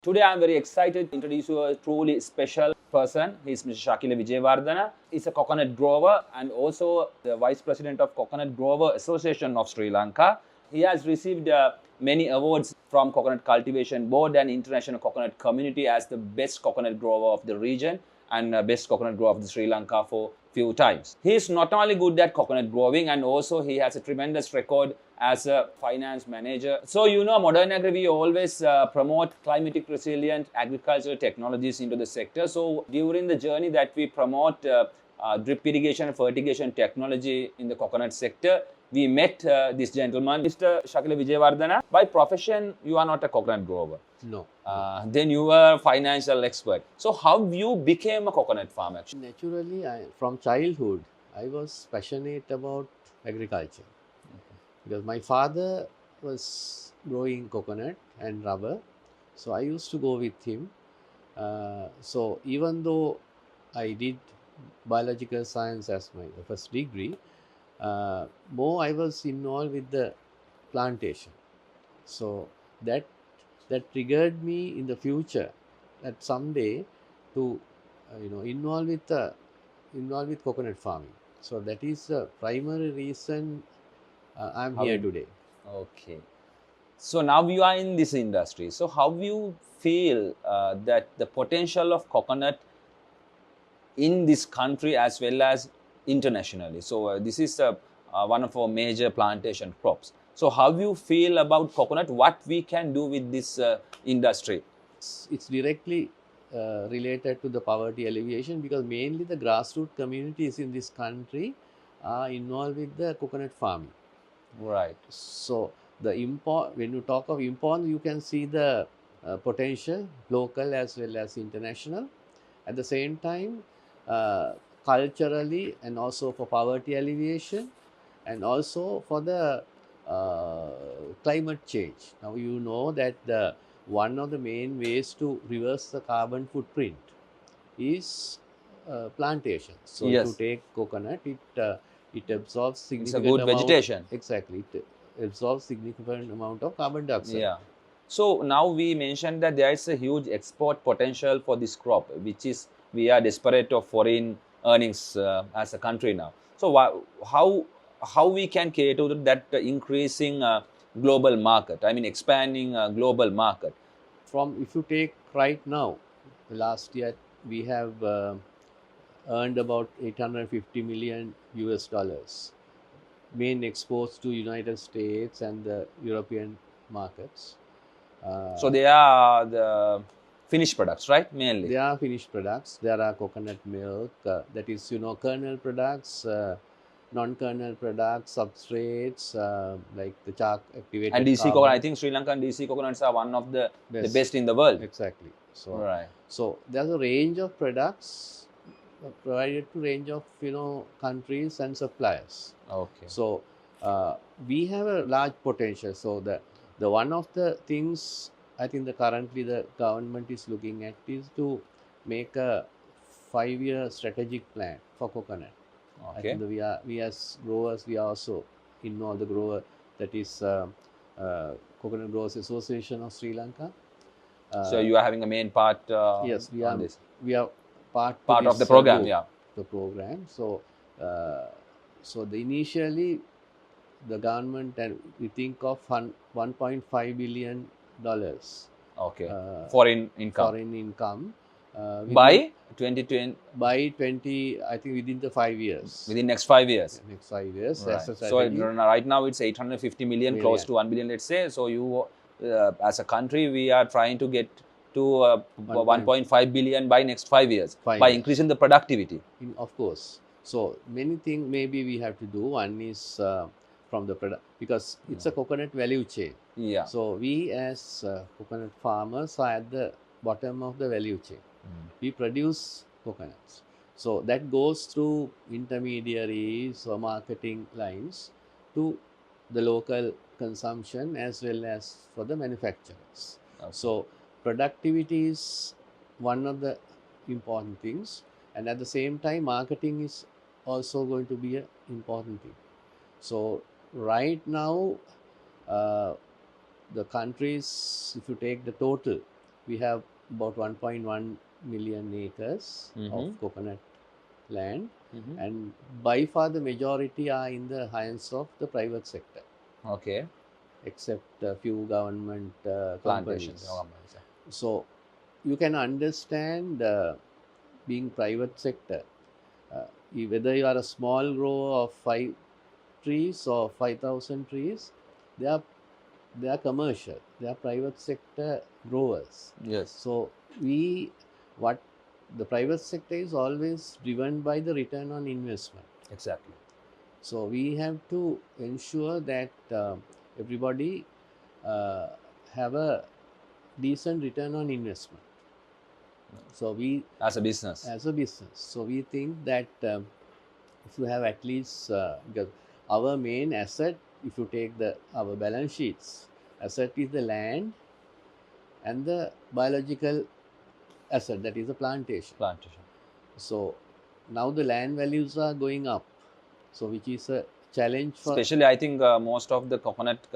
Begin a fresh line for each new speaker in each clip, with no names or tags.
Today I am very excited to introduce you a truly special person. He is Mr. Shakila Wijewardana. He is a coconut grower and also the Vice President of Coconut Grower Association of Sri Lanka. He has received many awards from Coconut Cultivation Board and International Coconut Community as the best coconut grower of the region and best coconut grower of the Sri Lanka for few times. He is not only good at coconut growing and also he has a tremendous record as a finance manager. So Modern Agri, we always promote climatic resilient agricultural technologies into the sector. So during the journey that we promote drip irrigation and fertigation technology in the coconut sector, we met this gentleman, Mr. Shakila Wijewardana. By profession, you are not a coconut grower.
No.
Then you are a financial expert. So how you became a coconut farmer?
Naturally, from childhood, I was passionate about agriculture. Because my father was growing coconut and rubber. So I used to go with him. So even though I did biological science as my first degree, more I was involved with the plantation. So that triggered me in the future that someday to involve with coconut farming. So that is the primary reason I'm here today.
Okay. So now you are in this industry. So how you feel that the potential of coconut in this country as well as internationally? So this is one of our major plantation crops. So how you feel about coconut? What we can do with this industry?
It's directly related to the poverty alleviation because mainly the grassroots communities in this country are involved with the coconut farming.
Right.
So when you talk of import, you can see the potential local as well as international. At the same time, culturally and also for poverty alleviation and also for the climate change. Now you know that one of the main ways to reverse the carbon footprint is plantation. So
Yes.
if you take coconut, it absorbs significant
It's a good
amount.
vegetation.
Exactly, it absorbs significant amount of carbon dioxide.
Yeah. So now we mentioned that there is a huge export potential for this crop, which is we are desperate of foreign earnings as a country now. So how we can cater to that increasing global market? I mean, expanding global market.
If you take right now, last year we have earned about 850 million US dollars. Main exports to United States and the European markets.
So they are the finished products, right? Mainly.
They are finished products. There are coconut milk, that is, kernel products, non-kernel products, substrates, like the chalk activated
And DC
carbon.
coconut, I think Sri Lanka and DC coconuts are one of the best in the world.
Exactly. So,
right.
So there's a range of products provided to range of countries and suppliers.
Okay.
So we have a large potential. So the one of the things I think currently the government is looking at is to make a 5-year strategic plan for coconut.
Okay.
I think we as growers, we are also involved the grower, that is Coconut Growers Association of Sri Lanka.
So you are having a main part.
Yes, we
on
are.
this.
We are part
of the program.
group,
Yeah.
The program. So initially the government, and we think of $1.5 billion.
Okay. Foreign income.
Foreign income.
By 2020.
By 20, I think within the 5 years.
Within next 5 years.
Yeah, next 5 years.
Right.
As a
So
strategy.
right now it's 850 million, close to 1 billion, let's say. So you, as a country, we are trying to get to 1.5 billion by next 5 years by increasing the productivity.
Of course. So many things maybe we have to do. One is from the product, because it's a coconut value chain.
Yeah.
So we as coconut farmers are at the bottom of the value chain. We produce coconuts. So that goes through intermediaries or marketing lines to the local consumption as well as for the manufacturers. Okay. So productivity is one of the important things, and at the same time marketing is also going to be an important thing. So right now the countries, if you take the total, we have about 1.1 million acres of coconut land, and by far the majority are in the hands of the private sector,
Okay.
except a few government
Plantations.
companies. So you can understand, being private sector, whether you are a small grower of 5 trees or 5,000 trees, they are commercial, they are private sector growers.
Yes.
So what the private sector is always driven by the return on investment.
Exactly.
So we have to ensure that everybody have a decent return on investment. So we,
As a business.
so we think that if you have at least, because our main asset, if you take our balance sheets, asset is the land and the biological asset, that is the plantation. So now the land values are going up, so which is a challenge for,
especially I think most of the coconut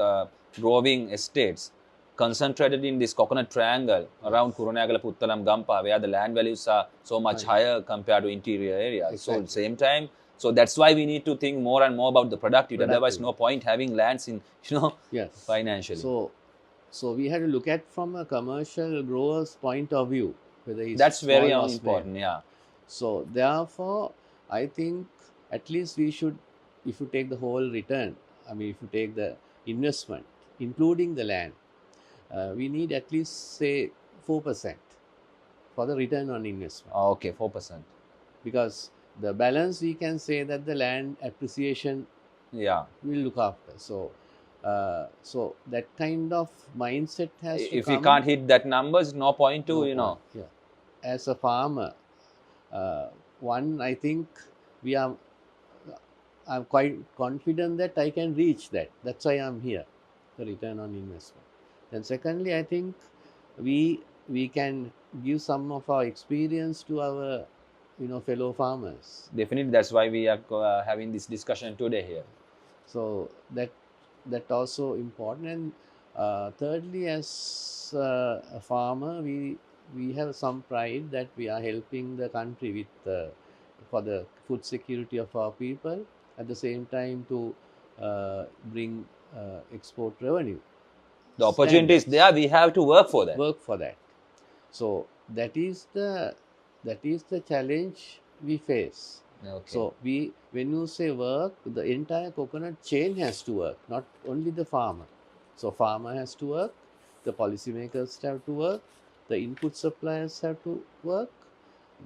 growing estates concentrated in this coconut triangle around Kurunegala, Puttalam, Gampa, where the land values are so much higher compared to interior areas.
Exactly.
So at the same time, so that's why we need to think more and more about the productivity. Otherwise, no point having lands in,
yes,
financially.
So we had to look at from a commercial grower's point of view, whether he's
that's very
small or
important.
small.
Yeah.
So therefore, I think at least we should, if you take the whole return, I mean, if you take the investment, including the land, we need at least say 4% for the return on investment.
Okay, 4%.
Because the balance, we can say that the land appreciation,
yeah,
will look after. So so that kind of mindset has to
if
come.
we can't hit that numbers, no point to,
Yeah. As a farmer, one, I think I'm quite confident that I can reach that. That's why I'm here, the return on investment. And secondly, I think we can give some of our experience to our fellow farmers.
Definitely, that's why we are having this discussion today here.
So that also important. And thirdly, as a farmer, we have some pride that we are helping the country with for the food security of our people, at the same time to bring export revenue.
The opportunity is there, we have to work for that.
So that is the challenge we face.
Okay.
So when you say work, the entire coconut chain has to work, not only the farmer. So farmer has to work, the policymakers have to work, the input suppliers have to work,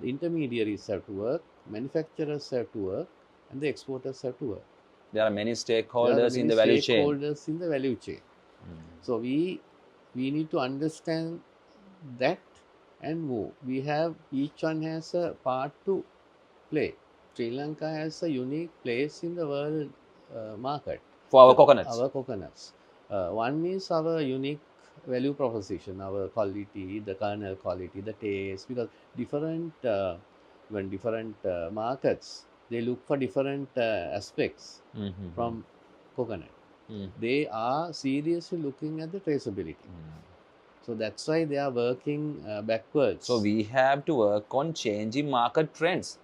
the intermediaries have to work, manufacturers have to work, and the exporters have to work.
There are many stakeholders in the value chain.
So we need to understand that and move. Each one has a part to play. Sri Lanka has a unique place in the world market
for our coconuts.
One is our unique value proposition, our quality, the kernel quality, the taste, because different markets, they look for different aspects from coconut. They are seriously looking at the traceability. So that's why they are working backwards.
So we have to work on changing market trends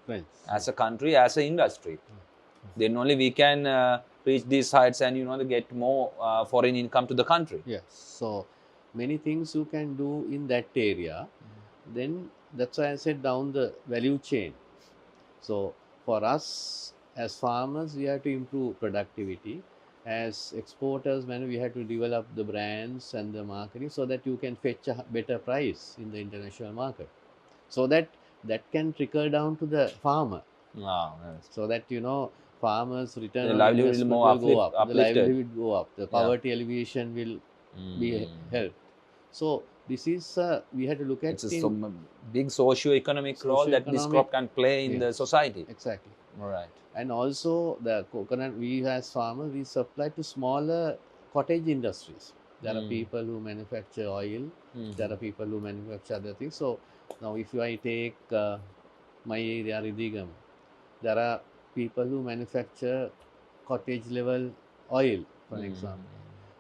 as a country, as an industry. Then only we can reach these heights and get more foreign income to the country.
Yes. So many things you can do in that area. Then that's why I said down the value chain. So for us as farmers, we have to improve productivity. As exporters, we have to develop the brands and the marketing so that you can fetch a better price in the international market. So that can trickle down to the farmer.
Yes.
So that farmers' return
the
on
livelihood
investment
will
go up.
uplifted.
The livelihood will go up. The poverty alleviation will be helped. So this is we have to look at.
It's a big socio-economic role that this crop can play in the society.
Exactly.
Right.
And also the coconut, we as farmers, we supply to smaller cottage industries. There are people who manufacture oil. There are people who manufacture other things. So now if I take my area, Ridigam, there are people who manufacture cottage level oil, for example.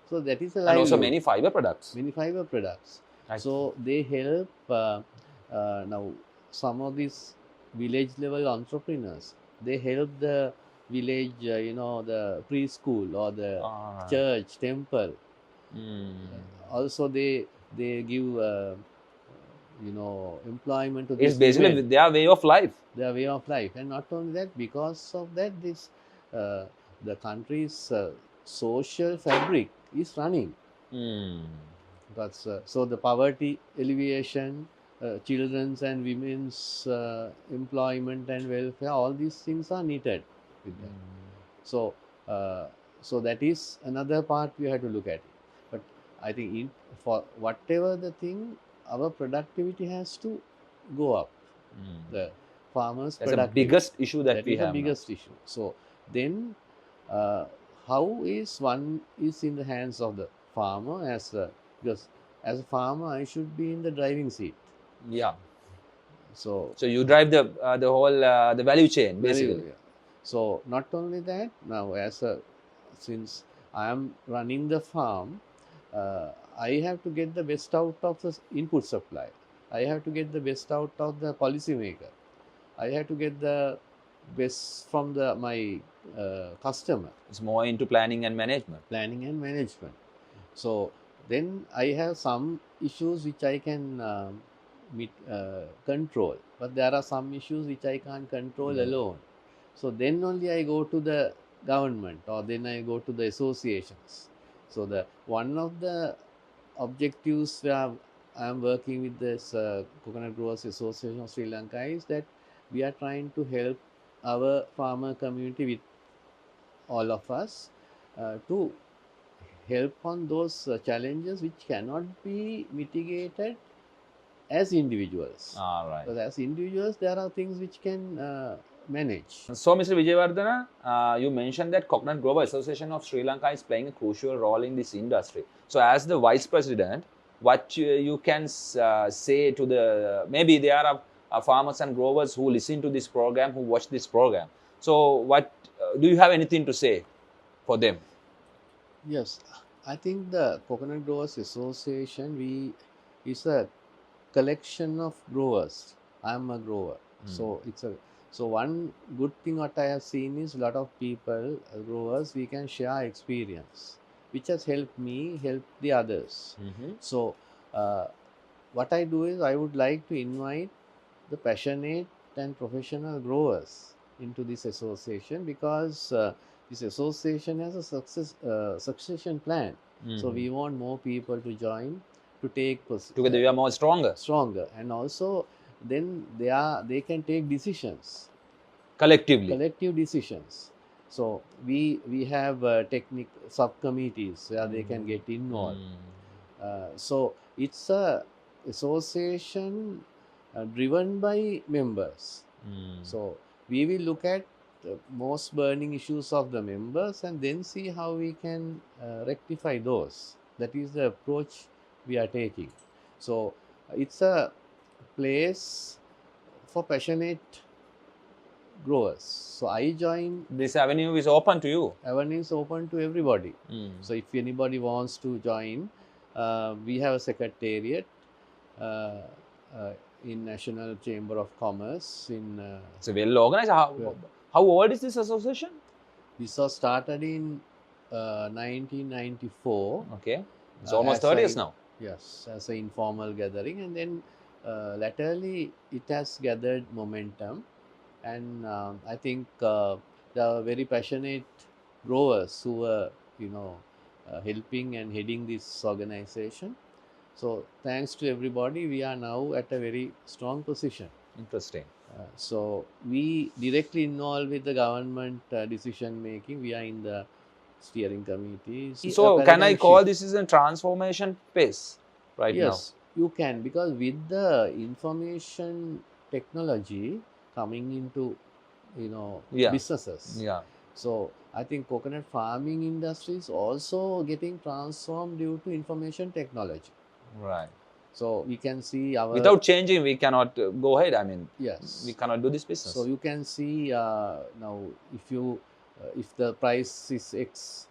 So that is a livelihood.
And also many fiber products.
So they help now some of these village level entrepreneurs. They help the village, the preschool or the
Ah.
church, temple. Also, they give employment to
It's
this
basically
women.
their way of life.
Their way of life, and not only that, because of that, this uh, the country's social fabric is running. That's so the poverty alleviation, children's and women's employment and welfare, all these things are needed with that. So, so that is another part we have to look at it. But I think for whatever the thing, our productivity has to go up. The farmers'
That's the
productivity.
biggest issue that we
is the
have now.
biggest issue. So then, how is one is in the hands of the farmer because as a farmer I should be in the driving seat.
Yeah.
So
you drive the whole the value chain basically.
yeah. So not only that, now since I am running the farm, I have to get the best out of the input supply. I have to get the best out of the policymaker. I have to get the best from my customer.
It's more into planning and management.
Planning and management. So then I have some issues which I can control, but there are some issues which I can't control alone. So then only I go to the government, or then I go to the associations. So the one of the objectives where I am working with this Coconut Growers Association of Sri Lanka is that we are trying to help our farmer community with all of us to help on those challenges which cannot be mitigated as individuals.
All right.
Because as individuals, there are things which can manage.
So, Mr. Wijewardana, you mentioned that Coconut Grower Association of Sri Lanka is playing a crucial role in this industry. So, as the Vice President, what you can say to the, maybe there are farmers and growers who listen to this program, who watch this program. So, what do you have anything to say for them?
Yes, I think the Coconut Growers Association is a collection of growers. I am a grower, so one good thing what I have seen is a lot of people, growers, we can share experience, which has helped me help the others. So what I do is I would like to invite the passionate and professional growers into this association, because this association has a succession plan. So we want more people to join, to take
Together we are more stronger,
and also then they can take decisions
collective
decisions. So we have technical subcommittees where they can get involved. So it's a association driven by members. So we will look at the most burning issues of the members and then see how we can rectify those. That is the approach we are taking. So it's a place for passionate growers. So I join.
This avenue is open to you.
Avenue is open to everybody. So if anybody wants to join, we have a secretariat in National Chamber of Commerce.
It's a well organized. How old is this association?
This was started in 1994.
Okay, it's almost 30 years now.
Yes, as an informal gathering, and then latterly it has gathered momentum, and I think there are very passionate growers who were helping and heading this organization. So thanks to everybody, we are now at a very strong position.
Interesting.
So we directly involved with the government decision making. We are in the steering committee.
So can I call this is a transformation phase right now?
Yes, you can, because with the information technology coming into businesses.
Yeah.
So I think coconut farming industry is also getting transformed due to information technology.
Right.
So we can see
without changing, we cannot go ahead. I mean,
yes,
we cannot do this business.
So you can see now if the price is X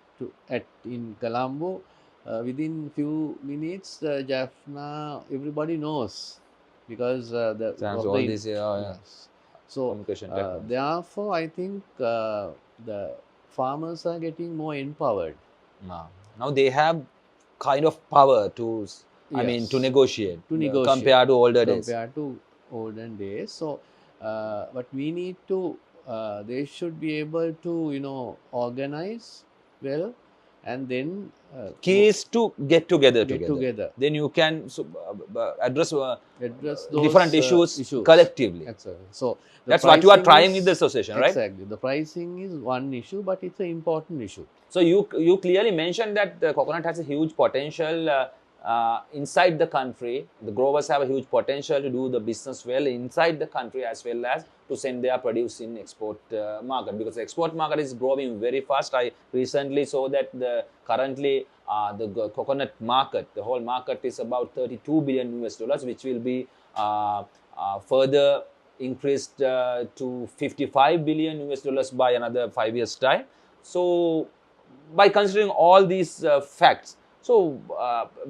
in Colombo, within few minutes, the Jaffna everybody knows because
Thanks
of
to all
the
these
yes. So
communication technology.
therefore, I think the farmers are getting more empowered.
Now they have kind of power to, I mean, to
Yes,
negotiate,
to negotiate
compared to older days.
compared to olden days. So, but we need to. They should be able to organize well, and then
Key is to get together.
get together,
Then you can address
address
different
those
issues
issues
collectively.
Exactly. So the
That's what you are
pricing
trying
is,
with the association, right?
exactly. The pricing is one issue, but it's an important issue.
So you clearly mentioned that the coconut has a huge potential inside the country. The growers have a huge potential to do the business well inside the country as well as to send their produce in export market, because the export market is growing very fast. I recently saw that currently the coconut market, the whole market is about 32 billion US dollars, which will be further increased to 55 billion US dollars by another 5 years time. So by considering all these facts, so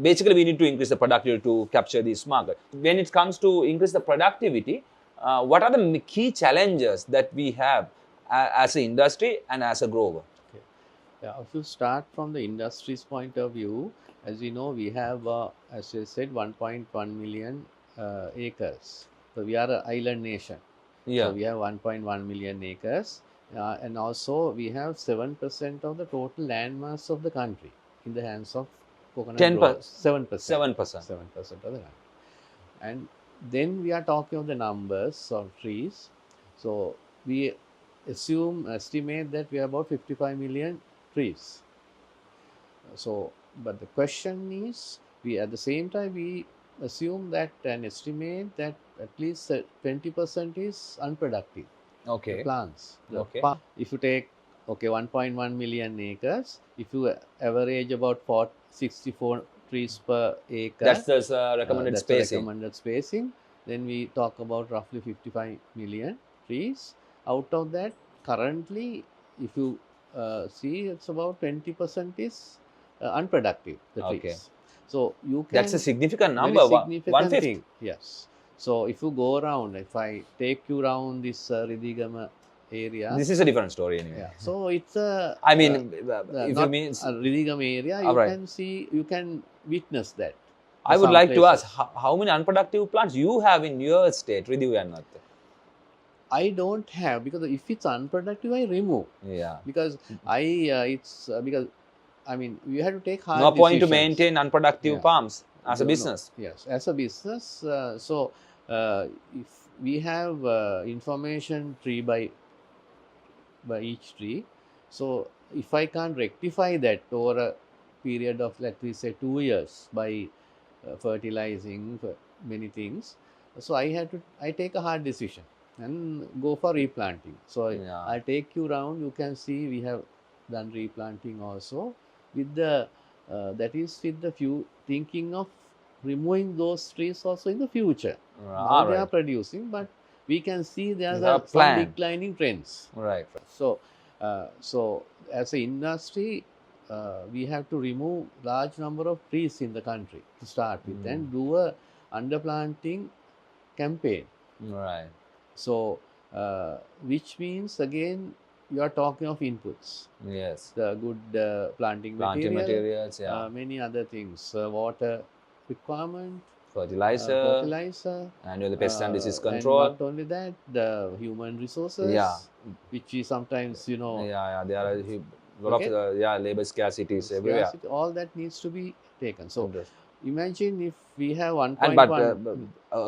basically we need to increase the productivity to capture this market. When it comes to increase the productivity, what are the key challenges that we have as an industry and as a grower?
Okay. Yeah, if you start from the industry's point of view, as we know, we have, as I said, 1.1 million acres. So we are an island nation.
Yeah.
So we have 1.1 million acres, and also we have 7% of the total land mass of the country in the hands of coconut
10%.
growers. 7%.
7%.
7% of the land. And then we are talking of the numbers of trees. So we estimate that we have about 55 million trees. So, but the question is, we at the same time we assume that and estimate that at least 20% is unproductive. The
Okay.
plants. The
Okay.
if you take 1.1 million acres, if you average about 64 trees per acre,
That's the recommended
that's the
spacing.
recommended spacing. Then we talk about roughly 55 million trees. Out of that, currently, if you see, it's about 20% is unproductive, the trees.
Okay.
So you can.
That's a significant
Very
number.
significant
1/5.
thing. Yes. So if you go around, if I take you around this Ridhigama area.
This is a different story anyway.
Yeah. So it's a.
I mean, if you mean
Ridhigama area, you can see, you can witness that.
I would like to ask, how many unproductive plants you have in your state, Ridhivardana?
I don't have, because if it's unproductive, I remove.
Yeah.
Because because I mean, you have to take hard
No point to
decisions.
maintain unproductive palms as a business.
Yes, as a business. So if we have information tree by each tree, so if I can't rectify that over a period of, let me say, 2 years by fertilizing many things, so I take a hard decision and go for replanting. So I'll take you around. You can see we have done replanting also with the that is with the few thinking of removing those trees also in the future. Now they are producing, but we can see there are some declining trends.
Right.
So so as an industry, we have to remove large number of trees in the country to start with and do a underplanting campaign.
Right.
So which means again you are talking of inputs.
Yes.
The good planting materials,
yeah.
many other things, water requirement,
fertilizer, and the pest and disease control.
And not only that, the human resources, which is sometimes there
are a lot of labor scarcities everywhere.
All that needs to be taken. So imagine if we have 1.1.
But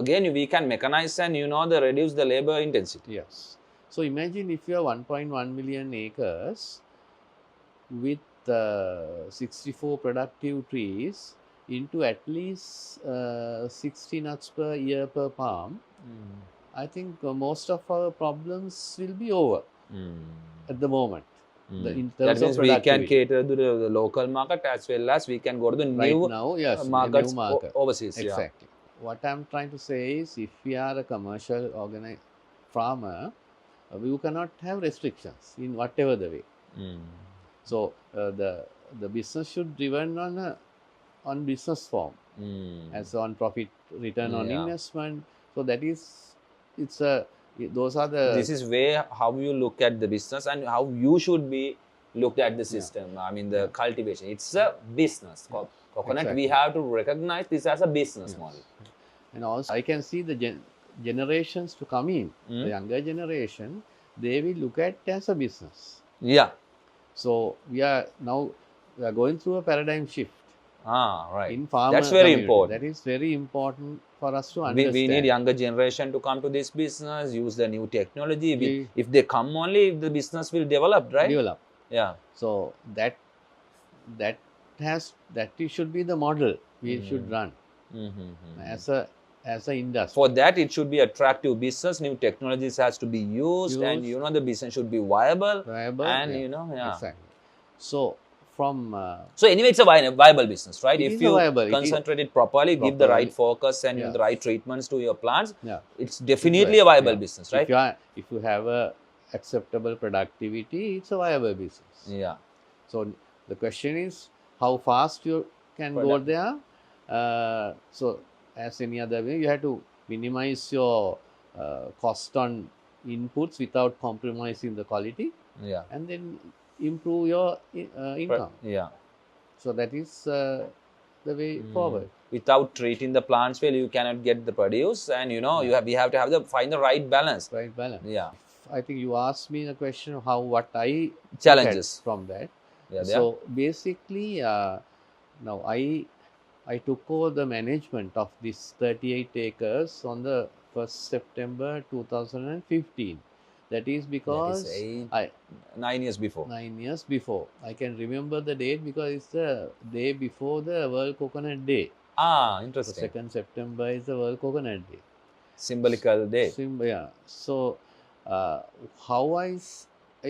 again, we can mechanize and reduce the labor intensity.
Yes. So imagine if you have 1.1 million acres with 64 productive trees into at least 60 nuts per year per palm. I think most of our problems will be over at the moment.
That means we can cater to the local market as well as we can go to the new markets overseas.
Exactly. What I'm trying to say is, if we are a commercial farmer, we cannot have restrictions in whatever the way. So the business should be driven on a on business form, as on profit return on
Yeah.
investment. So that is, it's a, those are the,
This is where how you look at the business and how you should be looked at the system. I mean, the cultivation. It's a business. Coconut, we
Exactly.
have to recognize this as a business
Yes.
model.
And also, I can see the generations to come in, the younger generation, they will look at it as a business.
Yeah.
So we are going through a paradigm shift
Right.
in farmer
That's very
community.
important.
That is very important for us to understand.
We need younger generation to come to this business, use the new technology.
We-
If they come only, the business will develop, right?
Develop.
Yeah.
So that should be the model we should run as a industry.
For that, it should be attractive business. New technologies has to be used. And the business should be viable. And
Exactly. So from
so anyway, it's a viable business, right?
It
If
is
you
viable.
concentrate it properly, give the right focus and the right treatments to your plants, it's definitely a viable business, right?
If you have a acceptable productivity, it's a viable business.
Yeah.
So the question is how fast you can go there. So as any other way, you have to minimize your cost on inputs without compromising the quality,
Yeah.
and then improve your income.
Yeah.
So that is the way forward.
Without treating the plants well, you cannot get the produce, and we have to find the right balance.
Right balance.
Yeah.
I think you asked me the question of what I
Challenges
from that.
Yeah.
So basically, now I took over the management of this 38 acres on the 1st September 2015. That is because
That is 9 years before.
9 years before. I can remember the date because it's the day before the World Coconut Day.
Interesting.
The 2nd September is the World Coconut Day.
Symbolical day.
Yeah. So how I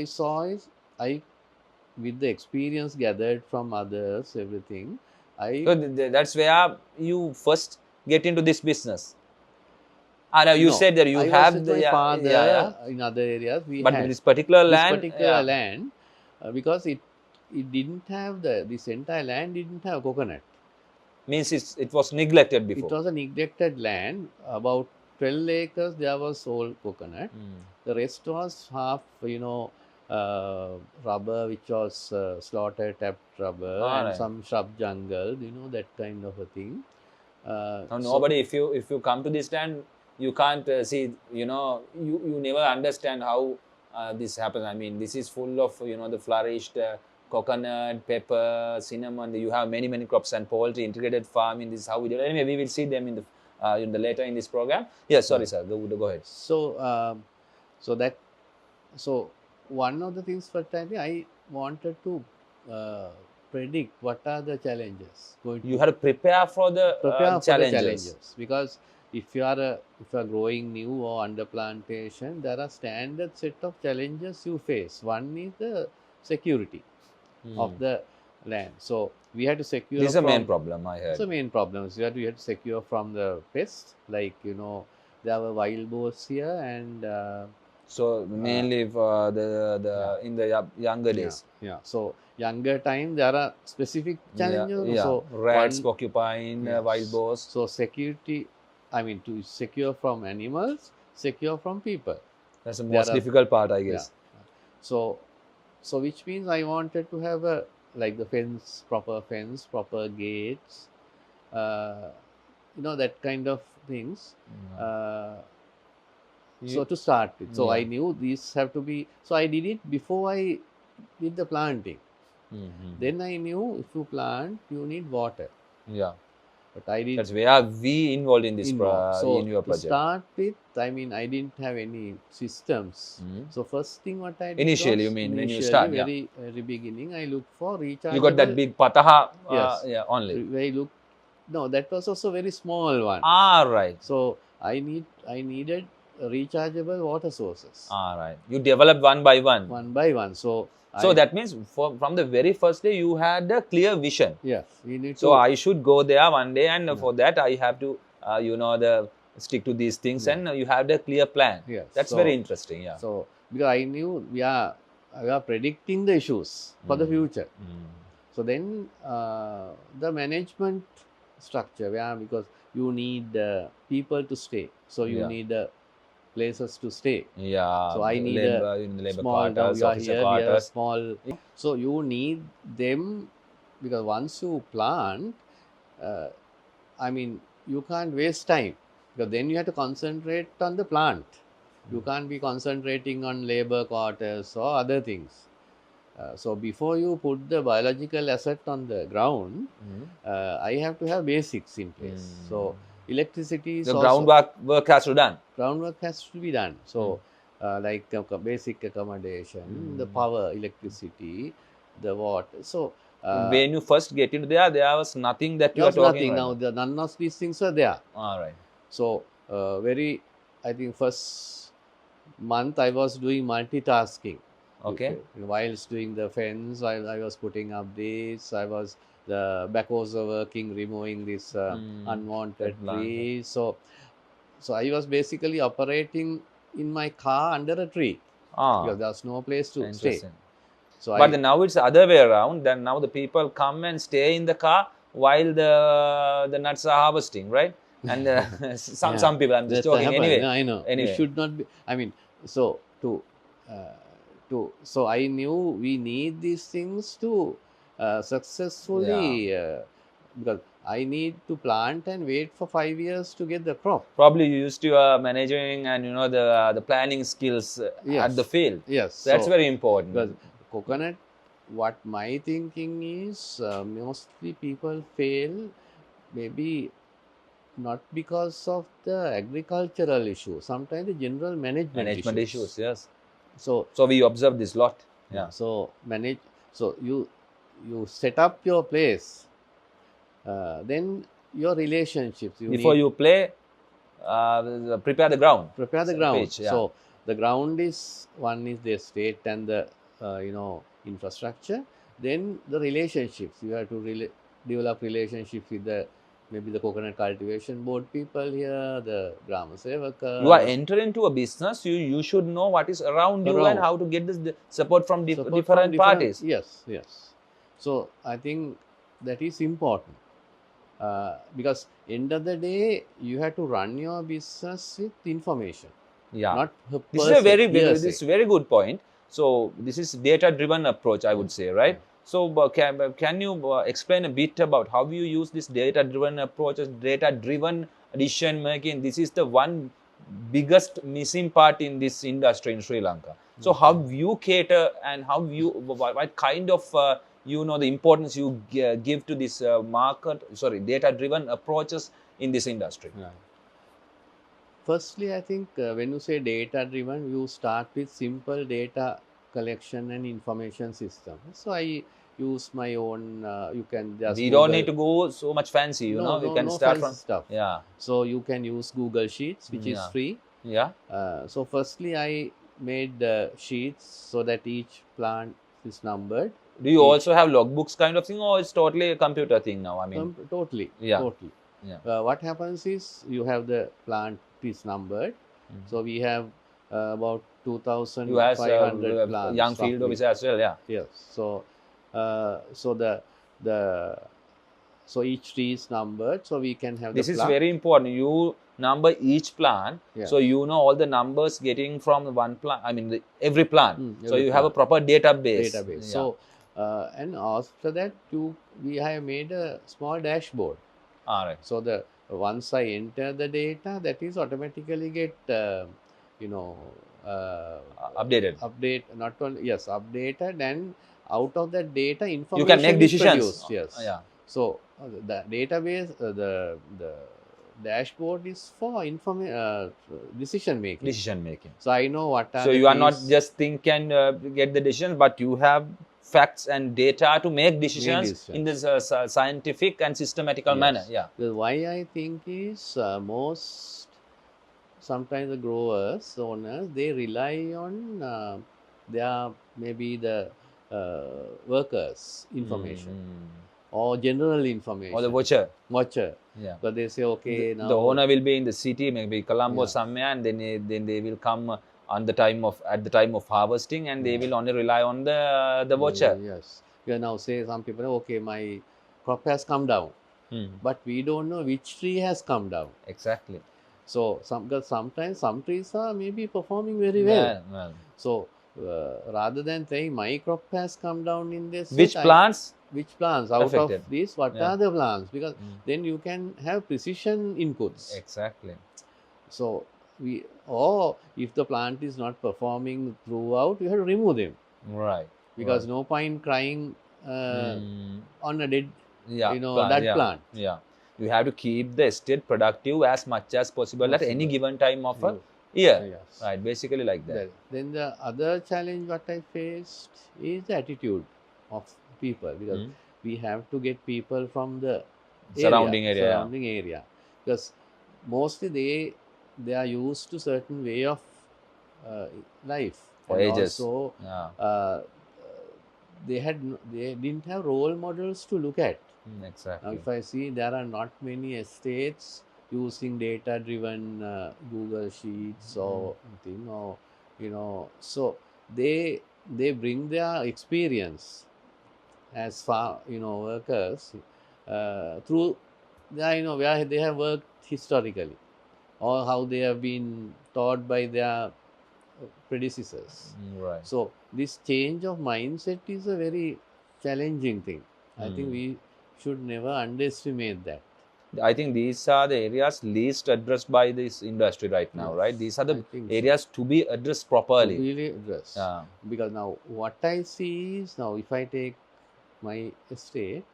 saw is, with the experience gathered from others, everything,
So that's where you first get into this business. Now you said that you
I
have
was with my father in other areas.
But this particular land,
land, because it didn't have this entire land didn't have coconut.
Means it was neglected before.
It was a neglected land. About 12 acres there was all coconut. The rest was half, rubber, which was slaughter tapped rubber, and some shrub jungle, that kind of a thing.
Nobody, if you come to this land, you can't see, you never understand how this happens. I mean, this is full of, the flourished coconut, pepper, cinnamon. You have many crops and poultry, integrated farming. This is how we do it. Anyway, we will see them in the later in this program. Yes, sorry, sir. Go ahead.
So one of the things I wanted to predict what are the challenges.
You had to prepare for the challenges.
Because if you are growing new or under plantation, there are standard set of challenges you face. One is the security of the land. So we had to secure.
This is the main problem I heard.
It's the main problem. So we had to secure from the pests, like there were wild boars here, and
so mainly for in the younger days.
Yeah. So younger time there are specific challenges.
Yeah.
So
rats, porcupine, wild boars.
So security, I mean, to secure from animals, secure from people.
That's the most difficult part, I guess.
Yeah. So which means I wanted to have the fence, proper gates, that kind of things. So to start with, so I knew these have to be. So I did it before I did the planting. Then I knew if you plant, you need water.
Yeah.
But I did.
That's where we involved in this in your project.
To start with, I mean, I didn't have any systems. So first thing what I did
initially, you mean when you start?
Very beginning, I looked for rechargeable.
You got that big pataha?
Yes.
Only.
No, that was also a very small one.
Right.
So I needed rechargeable water sources.
Right. You developed one by one.
One by one. So
that means from the very first day you had a clear vision.
Yes, we need.
So I should go there one day, and for that I have to, stick to these things, and you have the clear plan.
Yes.
That's very interesting. Yeah.
So because I knew we are predicting the issues for the future. So then the management structure, yeah, because you need people to stay. So you
Yeah.
need places to stay.
Yeah,
So I need
labor,
a
labor
small, now
quarters,
we are
officer
here, we have a
quarters.
small. So you need them, because once you plant, uh, I mean, you can't waste time, because then you have to concentrate on the plant. You can't be concentrating on labor quarters or other things. So before you put the biological asset on the ground, I have to have basics in place. So electricity is
The
also,
groundwork work has to done.
groundwork has to be done. So like basic accommodation, the power, electricity, the water. So
When you first get into there was nothing that you
there
are
was
talking
nothing.
right
Now
now.
none of these things were there.
All right.
So I think first month I was doing multitasking.
Okay.
Whilst doing the fence, while I was putting up this, I was the backhoes were working, removing this unwanted
That plant.
trees. So I was basically operating in my car under a tree, because there was no place to stay.
Interesting.
So
But now it's the other way around. Then now the people come and stay in the car while the nuts are harvesting, right? And some people, I'm just
that's
joking.
happened.
Anyway,
I know. You should not be. I mean, so so I knew we need these things to successfully, because I need to plant and wait for 5 years to get the crop.
probably you used your managing and the planning skills at the field.
Yes.
So that's
So,
very important.
because coconut, what my thinking is, mostly people fail, maybe not because of the agricultural issue, sometimes the general management
issues, yes.
So
we observe this lot. Yeah.
so manage. So you set up your place, then your relationships.
Before you play, prepare the ground.
prepare the ground.
Pitch, yeah.
So the ground is one is the estate and the infrastructure. Then the relationships. You have to develop relationships with maybe the coconut cultivation board people here, the Grama Sevaka.
You are entering into a business, you should know what is around you and how to get this support from different parties.
Yes. So I think that is important, because end of the day you have to run your business with information.
Yeah.
Not
this is a very good point. So this is data driven approach, I would say, right? So can you explain a bit about how you use this data driven approach, data driven decision making? This is the one biggest missing part in this industry in Sri Lanka. So how you cater and how you what kind of the importance you give to this data driven approaches in this industry?
Firstly, I think when you say data driven, you start with simple data collection and information system. So I use my own. You can just.
We don't need to go so much fancy, we can start from
stuff.
Yeah.
So you can use Google Sheets, which is free.
Yeah.
So firstly, I made sheets so that each plant is numbered.
Do you also have logbooks kind of thing, or it's totally a computer thing now? I mean,
totally.
Yeah.
Totally.
Yeah.
What happens is you have the plant is numbered. So we have about 2,500 plants.
Young field officer as well, yeah.
Yes. So so each tree is numbered, so we can have
this
the
is very important. You number each plant, so you know all the numbers getting from one plant. I mean every plant. So you have a proper database. Yeah.
So and after that we have made a small dashboard.
All right.
So once I enter the data, that is automatically get
updated.
Updated, and out of that data, information
you can make decisions.
Yes.
Yeah.
So the database, the dashboard is for decision making. So I know what are.
So you are not just think and get the decisions, but you have facts and data to make decisions in this scientific and systematical manner. Yeah.
Why I think is sometimes the growers, owners, they rely on maybe the workers' information or general information.
Or the watcher.
Yeah. But they say, okay, now
the owner will be in the city, maybe Colombo somewhere, and then they will come at the time of harvesting, and they will only rely on the watcher.
Yes. You now say some people, okay, my crop has come down, but we don't know which tree has come down.
Exactly.
So because sometimes some trees are maybe performing very well. So rather than saying my crop has come down in this,
Which plants
out
affected?
of these, what are the plants? Because then you can have precision inputs.
Exactly.
So or if the plant is not performing throughout, you have to remove them.
Right.
Because no point crying on a dead, plant.
Yeah. You have to keep the estate productive as much as possible at any given time of a year.
Yes.
Right. Basically like that.
Then the other challenge what I faced is the attitude of people, because we have to get people from the
Surrounding area.
Because mostly they are used to certain way of life.
For
and
ages.
Also, they didn't have role models to look at.
Exactly.
Now, if I see, there are not many estates using data-driven Google Sheets or thing, or so they bring their experience as workers through where they have worked historically, or how they have been taught by their predecessors.
Right.
So this change of mindset is a very challenging thing. I think we should never underestimate that.
I think these are the areas least addressed by this industry right now, right? These are the areas to be addressed properly.
To be addressed. Because now what I see is, now if I take my estate,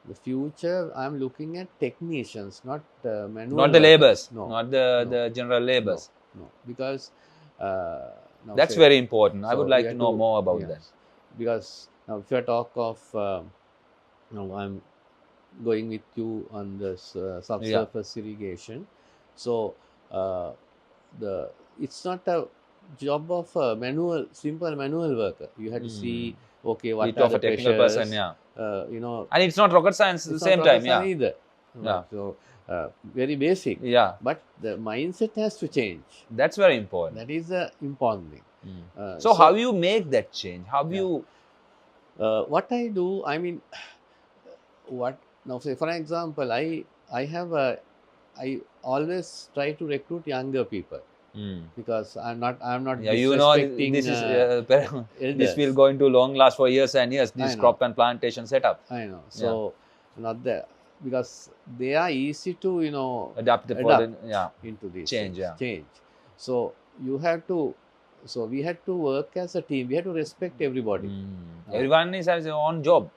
the future I'm looking at technicians, not manual.
Not the laborers.
No.
Not the general laborers.
No. Because
that's very important. I would like to know more about that.
Because now if you talk of now I'm going with you on this subsurface irrigation. So it's not a job of a simple manual worker. You have to see, okay, what are the
technical
pressures,
person,
and
it's not rocket science at the same time,
either. So very basic.
Yeah.
But the mindset has to change.
That's very important.
That is the important thing.
So how you make that change? How you?
What I do, I mean, now say for example, I always try to recruit younger people. Because I'm not disrespecting
this is this will going to long last for years and years, this crop and plantation setup.
I know. So not there, because they are easy to
adapt
into this change. So you have to, so we had to work as a team. We had to respect everybody.
Everyone has their own job.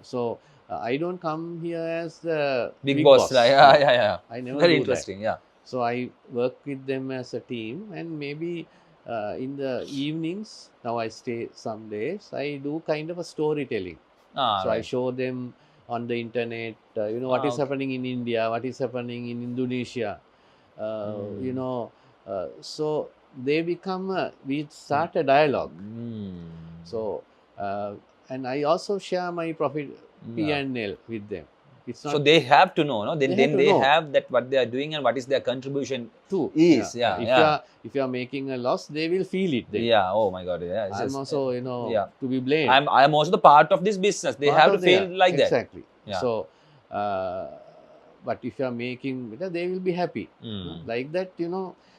So I don't come here as the
big boss.
I never
very
do
interesting.
That. So I work with them as a team, and maybe in the evenings, now I stay some days, I do kind of a storytelling. I show them on the internet, what is happening in India, what is happening in Indonesia, so they become, we start a dialogue. So, and I also share my profit P&L with them. It's not,
so they have to know, no? Then they have that what they are doing and what is their contribution is.
If you are making a loss, they will feel it then.
Oh my God.
I'm also, to be blamed.
I'm also the part of this business. They have to feel like that.
Exactly. So, but if you are making, they will be happy. Like that,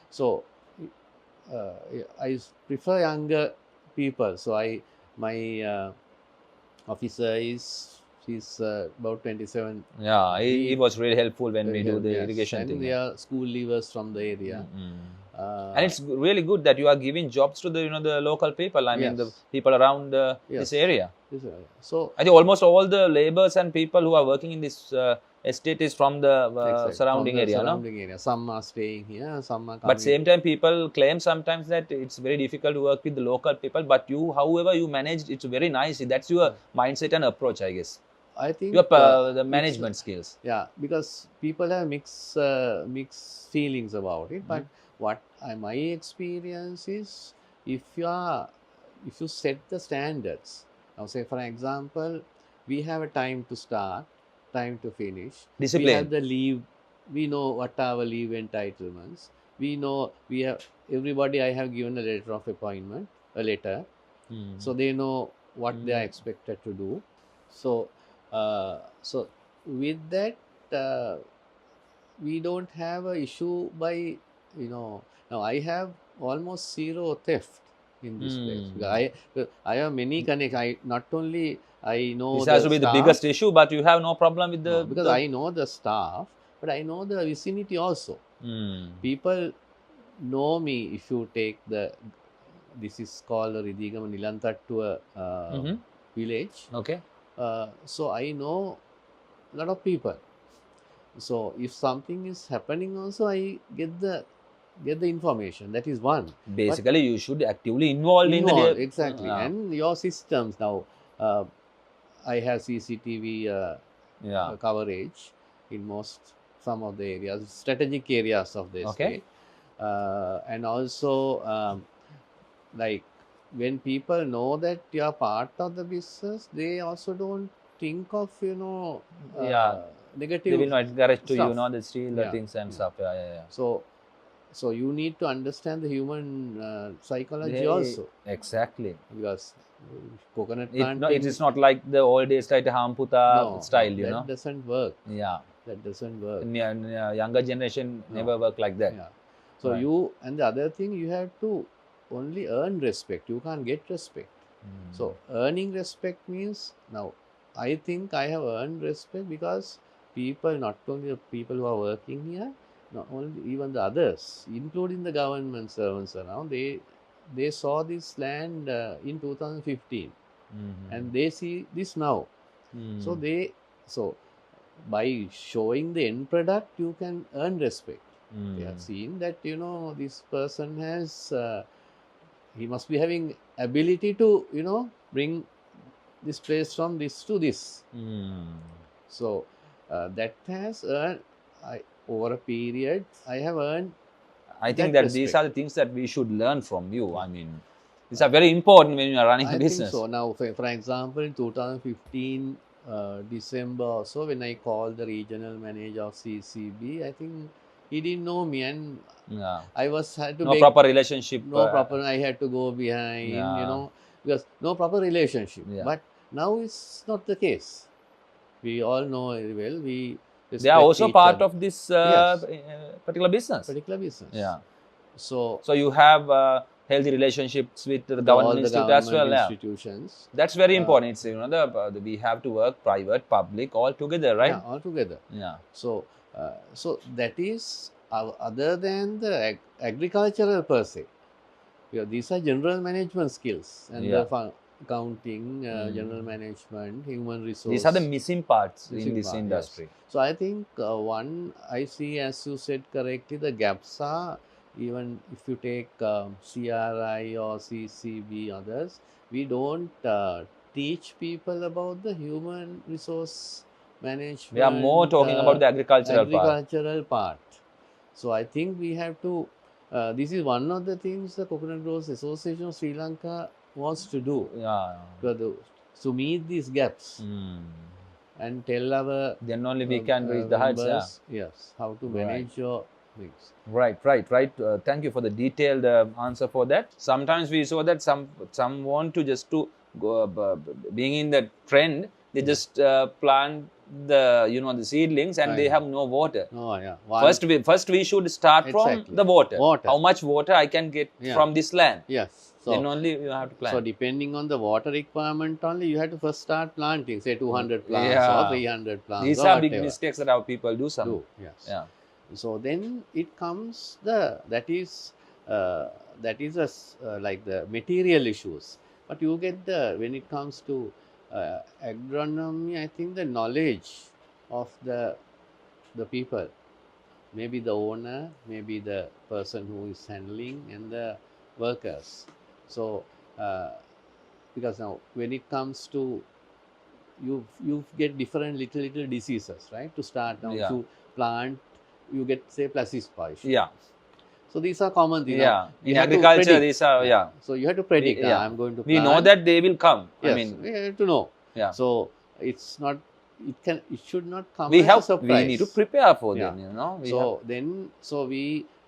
So, I prefer younger people. So, my officer he's about 27.
He was really helpful when we do the irrigation thing.
They are school leavers from the area.
And it's really good that you are giving jobs to the the local people. I mean the people around this area.
So
I think almost all the laborers and people who are working in this estate is from the surrounding area.
Some are staying here, some are coming.
But same time, people claim sometimes that it's very difficult to work with the local people. But you, however you managed, it's very nice. That's your mindset and approach, I guess.
I think
your the management skills.
Because people have mixed feelings about it. But what my experience is, if you set the standards. Now, say for example, we have a time to start, time to finish.
Discipline.
We have the leave. We know what are our leave entitlements. We know we have everybody. I have given a letter of appointment, a letter, so they know what they are expected to do. So, so with that, we don't have a issue by, now I have almost zero theft in this place. Because I have many connects. I not only I know
This has
the
to be the
staff,
biggest issue, but you have no problem with
no, because I know the staff, but I know the vicinity also. People know me. If you take this is called Ridigam Nilantattua village.
Okay.
So I know a lot of people. So if something is happening, also I get the information. That is one.
Basically, you should actively involved in
Involved,
the
exactly. And your systems now. I have CCTV coverage in some of the areas, strategic areas of the state, and also like when people know that you are part of the business, they also don't think of negative.
They will not encourage to
stuff.
the steal the things and stuff.
So you need to understand the human psychology also.
Exactly.
Because coconut planting,
it is not like the old days like the Hamputa style,
that doesn't work.
Yeah.
That doesn't work.
Younger generation never work like that.
Yeah. So and the other thing, you have to only earn respect. You can't get respect. So earning respect means, now I think I have earned respect because people, not only the people who are working here, not only even the others, including the government servants around, they saw this land in 2015 and they see this now. So by showing the end product, you can earn respect. They have seen that this person has he must be having ability to bring this place from this to this. So that has earned, over a period, I have earned.
I think that these are the things that we should learn from you. I mean, these are very important when you are running a business.
I think so. Now, for example, in 2015 December or so, when I called the regional manager of CCB, I think he didn't know me, and I had to
proper relationship.
I had to go behind, because no proper relationship. But now it's not the case. We all know very well. They are
also part of this particular business. Yeah. So you have healthy relationships with the government institute as well.
Institutions.
That's very important. It's we have to work private, public, all together, right?
Yeah, all together.
Yeah.
So that is other than the agricultural per se. These are general management skills and the accounting, general management, human resource.
These are the missing parts in this industry.
Yes. So I think one I see, as you said correctly, the gaps are, even if you take CRI or CCB, others, we don't teach people about the human resource management.
We are more talking about the agricultural
part. So I think we have to, this is one of the things the Coconut Growers Association of Sri Lanka wants to do. To meet these gaps and tell our,
then only we can reach the heights.
Yes, how to manage your things.
Right. Thank you for the detailed answer for that. Sometimes we saw that some want to just to go, being in the trend, they just plant the seedlings and they have no water. First we should start from the water. How much water I can get from this land.
Yes. So
then only you have to plant.
So depending on the water requirement only, you have to first start planting, say 200 plants or 300 plants.
These are big mistakes that our people do.
Yes. Yeah. So then it comes that is like the material issues. But you get when it comes to agronomy, I think the knowledge of the people, maybe the owner, maybe the person who is handling, and the workers. So because now when it comes to you get different little diseases, right? To start now, to plant, you get, say, plastispa issue.
Yeah.
So these are common things.
In agriculture, these are
So you have to predict. I'm going to plant.
We know that they will come.
Yes,
I mean,
we have to know. Yeah. So it's not. It should not come
as
a surprise.
We need to prepare for them.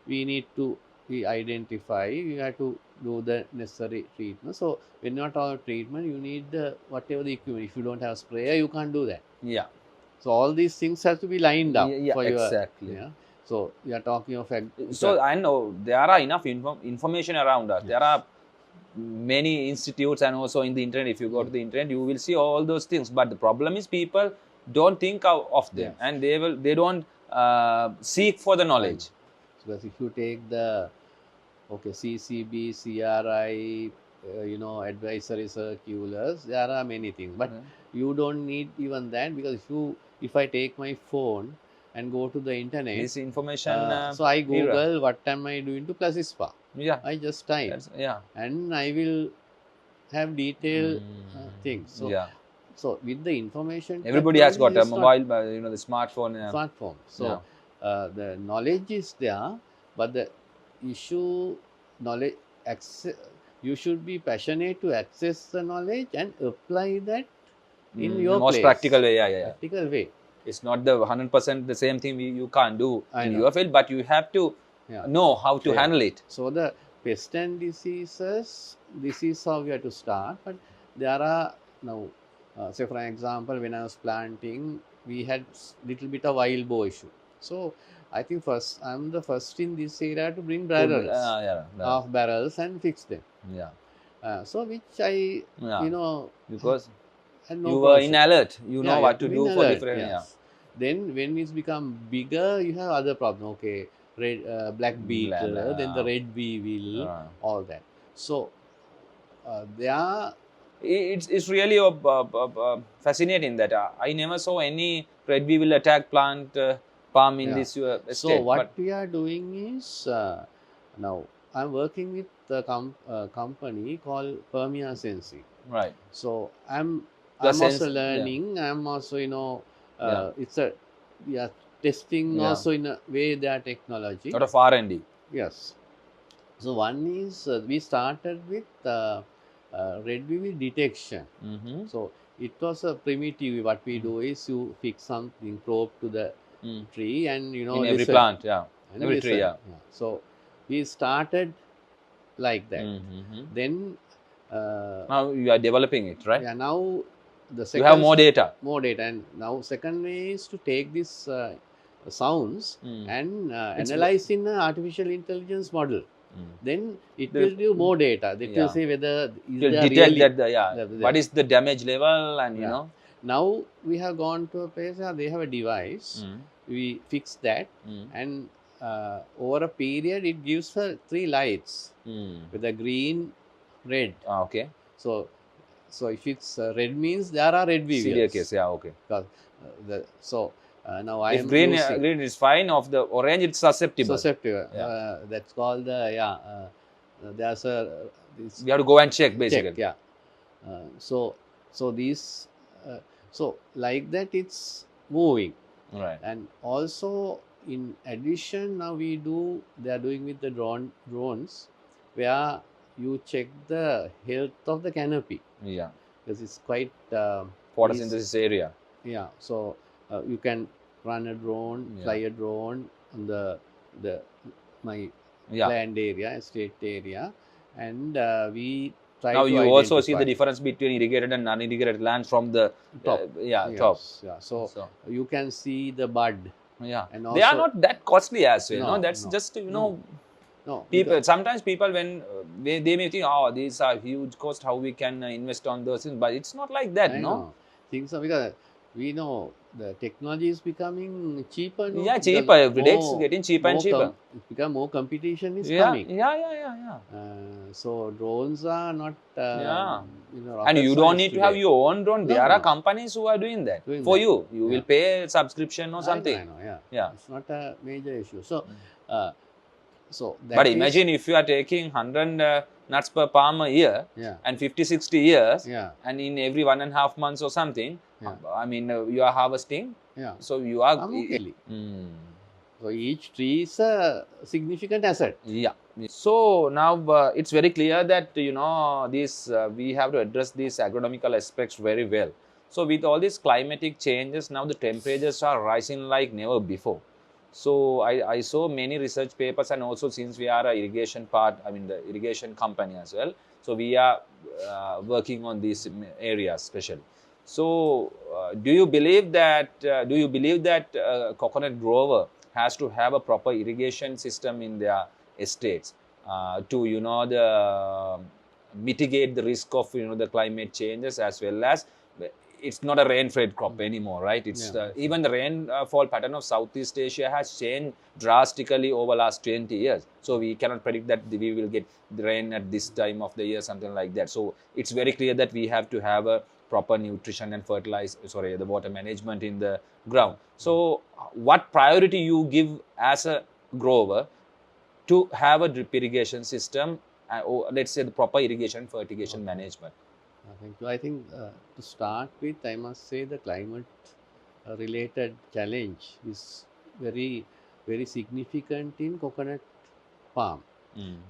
We need to identify. We have to do the necessary treatment. So when you're talking treatment, you need whatever the equipment. If you don't have sprayer, you can't do that.
Yeah.
So all these things have to be lined up
Yeah,
for your,
exactly.
yeah. So we are talking of
So I know there are enough information around us.
Yes.
There are many institutes, and also in the internet, if you go to the internet, you will see all those things. But the problem is people don't think of them,
Yes.
and they don't seek for the knowledge.
Because if you take the CCB, CRI, advisory circulars, there are many things, but you don't need even that, because if I take my phone and go to the internet,
This information,
so I Google what am I doing to Plasispa.
Yeah,
I just type, and I will have detailed things. So,
yeah.
So with the information,
Everybody has got a mobile, the smartphone.
Smartphone. So the knowledge is there, but the issue, knowledge, you should be passionate to access the knowledge and apply that in your
most
place.
Practical way.
Practical way.
It's not the 100% the same thing you can't do in your field, but you have to know how to handle it.
So the pest and diseases, this is how we have to start. But there are now, say for example, when I was planting, we had little bit of wild boar issue. So I think I'm the first in this area to bring barrels, half barrels, and fix them. Yeah. So which I,
because
no
you were in alert, you know what to do for different.
Yes. Then when it's become bigger, you have other problems. Okay, red, black beetle, then the red weevil, all that. So
it's really fascinating that I never saw any red weevil attack palm in this estate.
So what we are doing is, now I'm working with the company called Permia Sensing.
Right.
So I'm also learning. I'm also, it's we are testing also in a way their technology.
Sort of R&D.
Yes. So one is we started with red weevil detection. So it was a primitive. What we do is you fix something, probe to the tree, and in
every
listen.
plant, every tree,
So we started like that. Then
now you are developing it, right?
Yeah. Now the second,
you have more data.
And now second way is to take this sounds and analyze in an artificial intelligence model. Then it will give more data. That will say whether
it will detect that what is the damage level, and
Now we have gone to a place where they have a device. We fix that, and over a period it gives her 3 lights with a green, red.
Okay.
So if it's red means there are red weevils.
Severe case, okay.
Because now I am
green is fine. Of the orange, it's susceptible.
That's called the there's a.
We have to go and check basically.
So these so like that it's moving.
Right.
And also in addition, now they are doing with the drones where you check the health of the canopy.
Yeah.
Because it's quite
photosynthesis area.
Yeah. So you can run a drone, fly a drone on my land area, estate area, and we try
now
to
you
identify.
also see the difference between irrigated and non-irrigated lands from the top. Top.
Yeah. So you can see the bud.
Yeah.
And also,
they are not that costly as well. That's just
No,
people. Sometimes people, when they may think, oh, these are huge cost, how we can invest on those things, but it's not like that.
I know. Things are, because we know the technology is becoming cheaper.
Yeah, cheaper. Every day it's getting cheaper and cheaper.
It's become more competition is coming.
Yeah.
So drones are not.
And you don't need to have your own drone. There are companies who are doing that for you. You will pay a subscription or something.
I know. Yeah. It's not a major issue. So.
But imagine if you are taking 100 nuts per palm a year and 50-60 years, and in every 1.5 months or something, I mean, you are harvesting. So you are.
So each tree is a significant asset.
Yeah. So now it's very clear that this we have to address these agronomical aspects very well. So with all these climatic changes, now the temperatures are rising like never before. So I saw many research papers, and also since we are a irrigation the irrigation company as well. So we are working on these areas especially. So do you believe that coconut grower has to have a proper irrigation system in their estates to mitigate the risk of the climate changes, as well as it's not a rain-fed crop anymore, right? It's even the rainfall pattern of Southeast Asia has changed drastically over last 20 years. So we cannot predict that we will get the rain at this time of the year, something like that. So it's very clear that we have to have a proper nutrition and the water management in the ground. So what priority you give as a grower to have a drip irrigation system, or let's say the proper irrigation fertigation management?
Thank you. I think to start with, I must say the climate related challenge is very, very significant in coconut palm.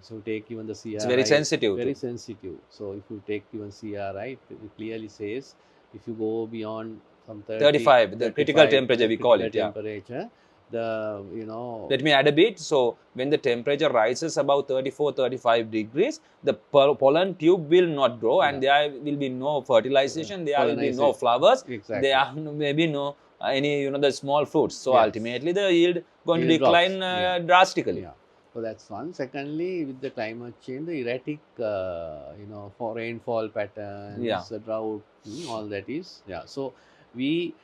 So take even the CRI.
It's very sensitive.
Very sensitive. So if you take even CRI, it clearly says if you go beyond some
35, the critical temperature we call it.
Temperature,
Let me add a bit. So when the temperature rises above 34-35 degrees, the pollen tube will not grow, and there will be no fertilization, there will be no flowers, there are maybe no any the small fruits. So ultimately the yield going to decline drastically.
So that's one. Secondly, with the climate change, the erratic for rainfall patterns, the drought, all that is so we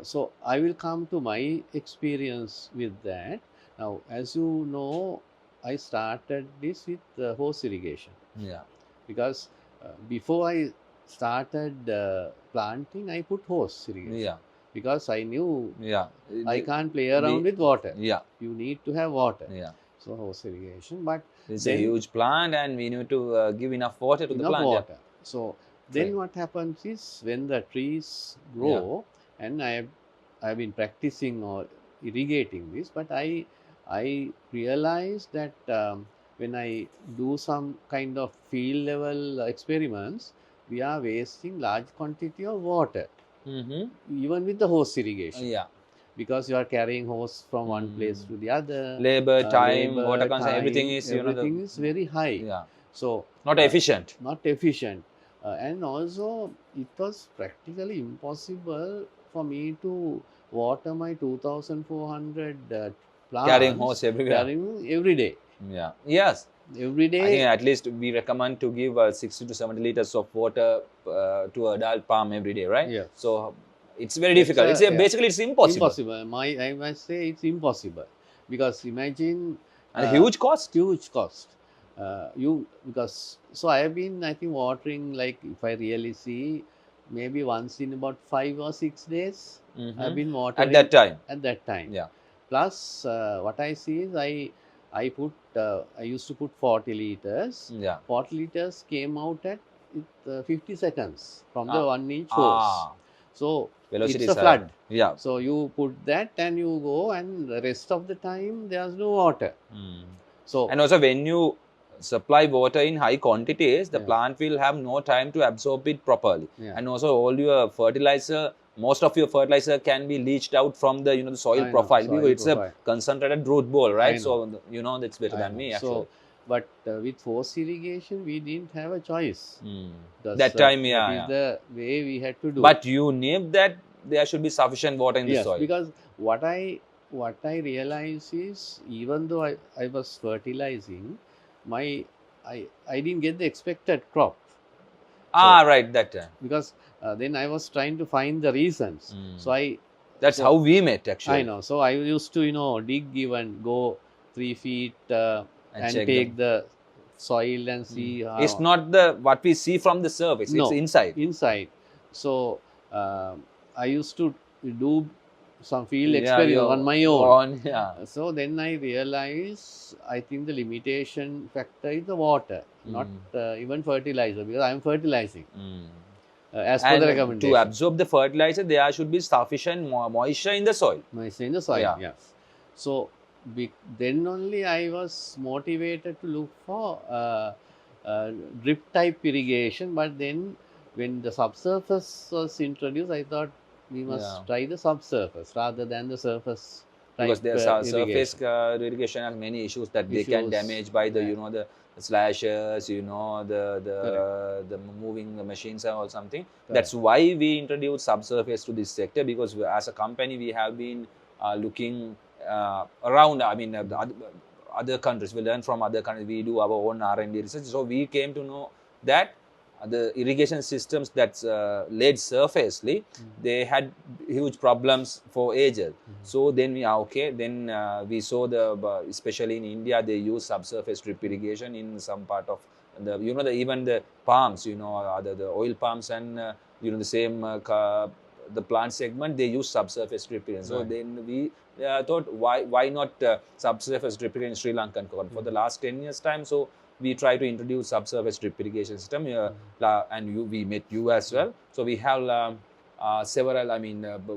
so I will come to my experience with that. Now, as you know, I started this with hose irrigation. Because before I started planting, I put hose irrigation. Because I knew I can't play around with water. You need to have water. So hose irrigation, but
it's a huge plant, and we need to give enough water to the plant.
So then what happens is when the trees grow, and I've been practicing or irrigating this, but I realized that when I do some kind of field level experiments, we are wasting large quantity of water, even with the hose irrigation. Because you are carrying hose from one place to the other.
Labor, time, water consumption, everything
is very high. So
not efficient.
Not efficient. And also it was practically impossible for me to water my 2,400 plants.
Carrying hose everywhere.
Carrying every day. Every day.
I think at least we recommend to give 60 to 70 liters of water to adult palm every day, right? So it's very difficult. Basically, it's impossible.
I must say it's impossible, because imagine
a huge cost.
So I have been, I think, watering, like, if I really see, maybe once in about 5 or 6 days. I've been watering
at that time.
Plus, what I see is I used to put 40 liters. 40 liters came out at 50 seconds from the 1-inch hose. So velocity it's a flood. So you put that and you go, and the rest of the time there's no water. So
and also when you supply water in high quantities, the plant will have no time to absorb it properly. And also all your fertilizer, most of your fertilizer can be leached out from the the soil profile, because it's a concentrated root ball, right? So that's better than me actually.
So, but with hose irrigation, we didn't have a choice.
That time,
that is the way we had to do.
But you knew that there should be sufficient water in the soil.
Because what I realized is, even though I was fertilizing, I didn't get the expected crop.
Right, that time.
Because then I was trying to find the reasons. So
that's how we met actually.
I know. So I used to dig, even go 3 feet and take the soil and see.
It's not what we see from the surface.
No,
it's inside.
So I used to do some field experiment on my own. So then I realized, I think the limitation factor is the water, not even fertilizer, because I am fertilizing as per the recommendation.
To absorb the fertilizer, there should be sufficient moisture in the soil.
Yes. So then only I was motivated to look for drip type irrigation. But then when the subsurface was introduced, I thought we must try the subsurface rather than the surface
because
type
there's surface
irrigation.
irrigation has many issues that they can
Issues,
damage by the
yeah.
the slashers,
Correct.
the moving the machines or something.
Correct.
That's why we introduced subsurface to this sector, because as a company we have been looking around. I mean, the other countries, we learn from other countries, we do our own R&D research, so we came to know that the irrigation systems that's laid surfacely, they had huge problems for ages. So then we saw especially in India, they use subsurface drip irrigation in some part of the, even the palms, the oil palms and the same the plant segment, they use subsurface drip irrigation. So
Right.
then we thought, why not subsurface drip irrigation in Sri Lankan cotton for the last 10 years time. So we try to introduce subsurface drip irrigation system, and we met you as well. So we have several,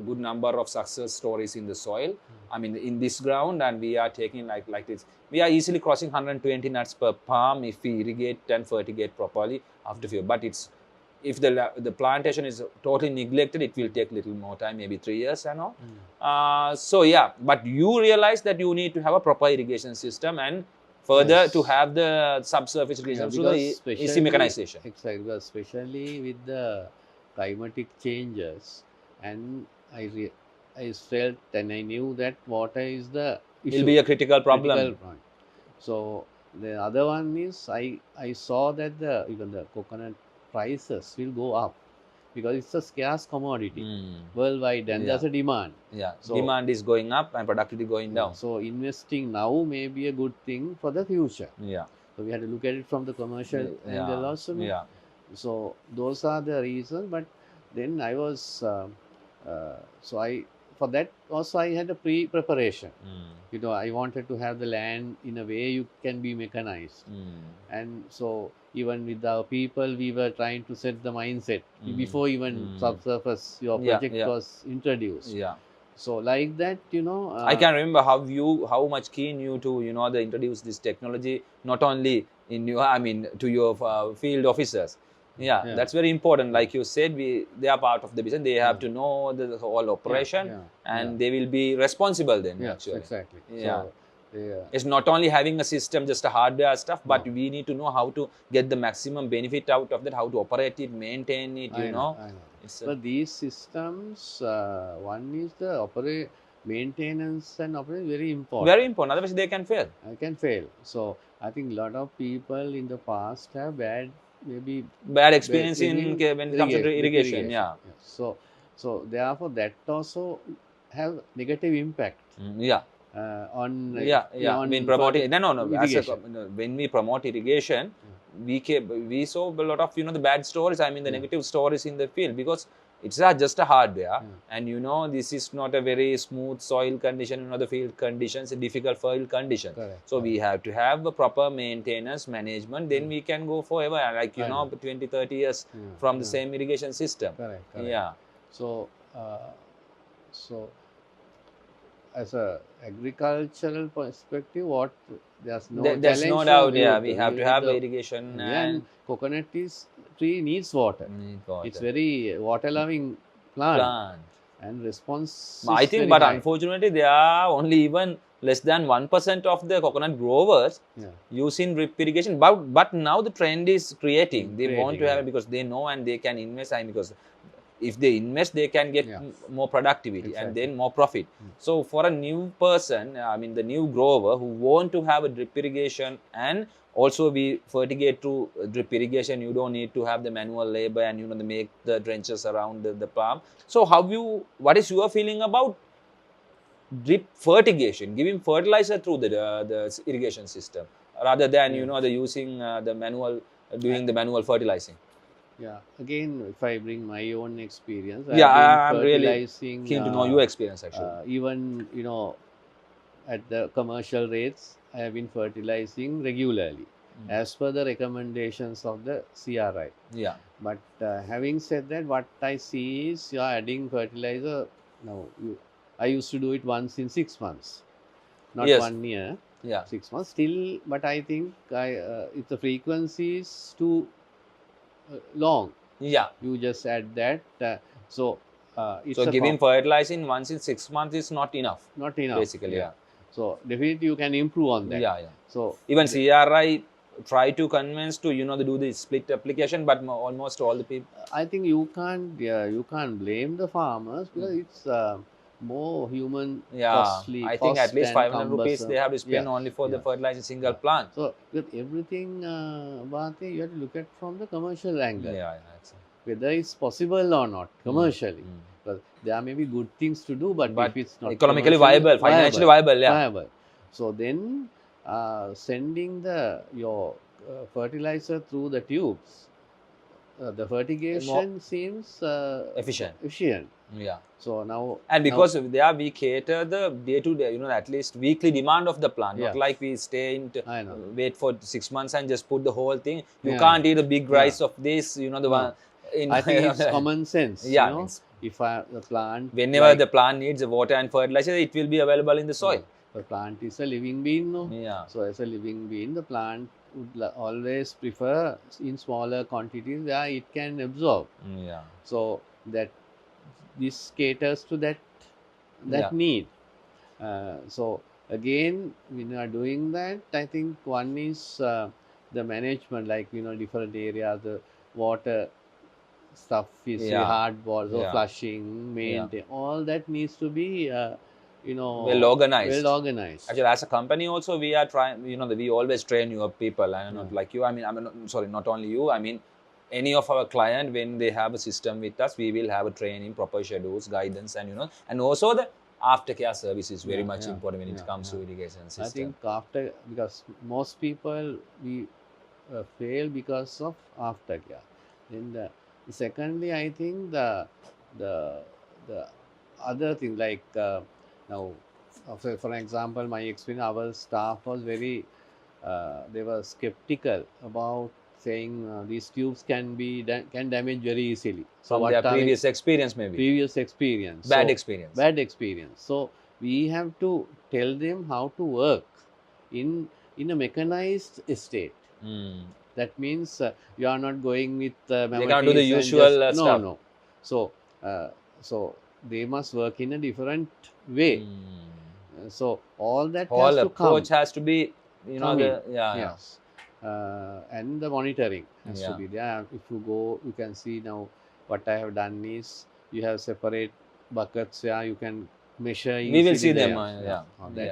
good number of success stories in the soil. I mean, in this ground, and we are taking like this. We are easily crossing 120 nuts per palm if we irrigate and fertigate properly after few. But if the plantation is totally neglected, it will take little more time, maybe 3 years and all. So yeah, but you realize that you need to have a proper irrigation system, and further
Yes.
to have the subsurface irrigation through the easy mechanization.
Exactly, because especially with the climatic changes, and I felt and I knew that water is the issue.
Will be a critical problem.
Critical point. So the other one is I saw that even the coconut prices will go up because it's a scarce commodity worldwide, and there's a demand.
Yeah,
So-
demand is going up and productivity going down.
So investing now may be a good thing for the future.
Yeah,
So we had to look at it from the commercial angle also.
yeah.
So those are the reasons. But then I was for that also I had a pre-preparation. I wanted to have the land in a way you can be mechanized. And so even with our people, we were trying to set the mindset before even subsurface your project was introduced.
Yeah.
So like that,
I can remember how much keen you to they introduce this technology, not only in to your field officers. Yeah, that's very important. Like you said, they are part of the business. They have to know the whole operation, and they will be responsible then.
Yeah,
actually,
exactly.
Yeah.
So,
it's not only having a system, just a hardware stuff, but we need to know how to get the maximum benefit out of that, how to operate it, maintain it.
I know.
It's
But these systems, one is the maintenance and operation very important.
very important. Otherwise, they can fail.
I can fail. So I think a lot of people in the past have bad
Experience when it comes to irrigation. Yeah.
So therefore that also have negative impact.
Yeah.
On
when promoting
irrigation.
when we promote irrigation, we saw a lot of the bad stories. The negative stories in the field, because it's just a hardware, and this is not a very smooth soil condition. The field conditions, difficult soil condition.
Correct.
So we have to have a proper maintenance management. Then we can go forever, like 20-30 years from the same irrigation system.
Correct.
Yeah.
So as a agricultural perspective, there's no
doubt. We have to have irrigation,
and coconut tree needs water. It's very water loving plant. And response.
I think, but unfortunately, there are only even less than 1% of the coconut growers using drip irrigation. But now the trend is creating. They want to have it because they know and they can invest. Because if they invest, they can get more productivity and then more profit. So for a new person, the new grower who want to have a drip irrigation, and also we fertigate through drip irrigation, you don't need to have the manual labor and make the trenches around the palm. So what is your feeling about drip fertigation, giving fertilizer through the irrigation system rather than the using the manual, doing the manual fertilizing?
Yeah, again, if I bring my own experience,
I'm really keen to know your experience actually.
Even at the commercial rates, I have been fertilizing regularly as per the recommendations of the CRI.
Yeah.
But having said that, what I see is you are adding fertilizer now. I used to do it once in 6 months, not 1 year.
Yeah.
6 months still, but I think if the frequency is too long,
yeah,
you just add that. So it's
So
a
giving fertilizing once in 6 months is not enough.
not enough.
Basically, yeah.
So definitely you can improve on that.
Yeah.
So
Even CRI try to convince to to do the split application, but almost all the people.
I think you can't blame the farmers because it's more human
Yeah,
costly,
I think at least
and
500 rupees
cumbersome.
they have to spend only for the
Yeah.
fertilizing single plant.
So with everything, Bharti, you have to look at from the commercial angle,
Exactly.
whether it's possible or not commercially. Because there may be good things to do, but if it's not
economically
commercially
viable, financially viable, yeah.
viable. So then sending your fertilizer through the tubes, the fertigation seems efficient.
Yeah.
So now,
And because there we cater the day to day, at least weekly demand of the plant. Not like we stay in wait for 6 months and just put the whole thing. You can't eat a big rice of this, the one.
I think it's common sense.
Yeah.
If the plant,
whenever the plant needs water and fertilizer, it will be available in the soil.
The plant is a living being, no?
Yeah.
So as a living being, the plant would always prefer in smaller quantities where it can absorb.
Yeah.
So that this caters to that need. So again, when you are doing that, I think one is the management, like different areas, the water stuff is hardball, so flushing, maintain, all that needs to be well organized.
Actually, as a company also, we are trying, we always train your people, and not like you. I mean, not only you. I mean, any of our client, when they have a system with us, we will have a training, proper schedules, guidance, and and also the aftercare service is very much important when it comes to irrigation system.
I think because most people we fail because of aftercare. Then secondly, I think the other thing, like now, for example, my experience, our staff was very, they were skeptical about saying these tubes can damage very easily.
So from their previous experience, maybe.
Bad experience. So we have to tell them how to work in a mechanized estate. That means you are not going with
they can't do the usual stuff.
No. So they must work in a different way. So all that has to come.
Approach has to be,
Yes. And the monitoring has to be there. If you go, you can see now what I have done is you have separate buckets where you can measure.
We will see them.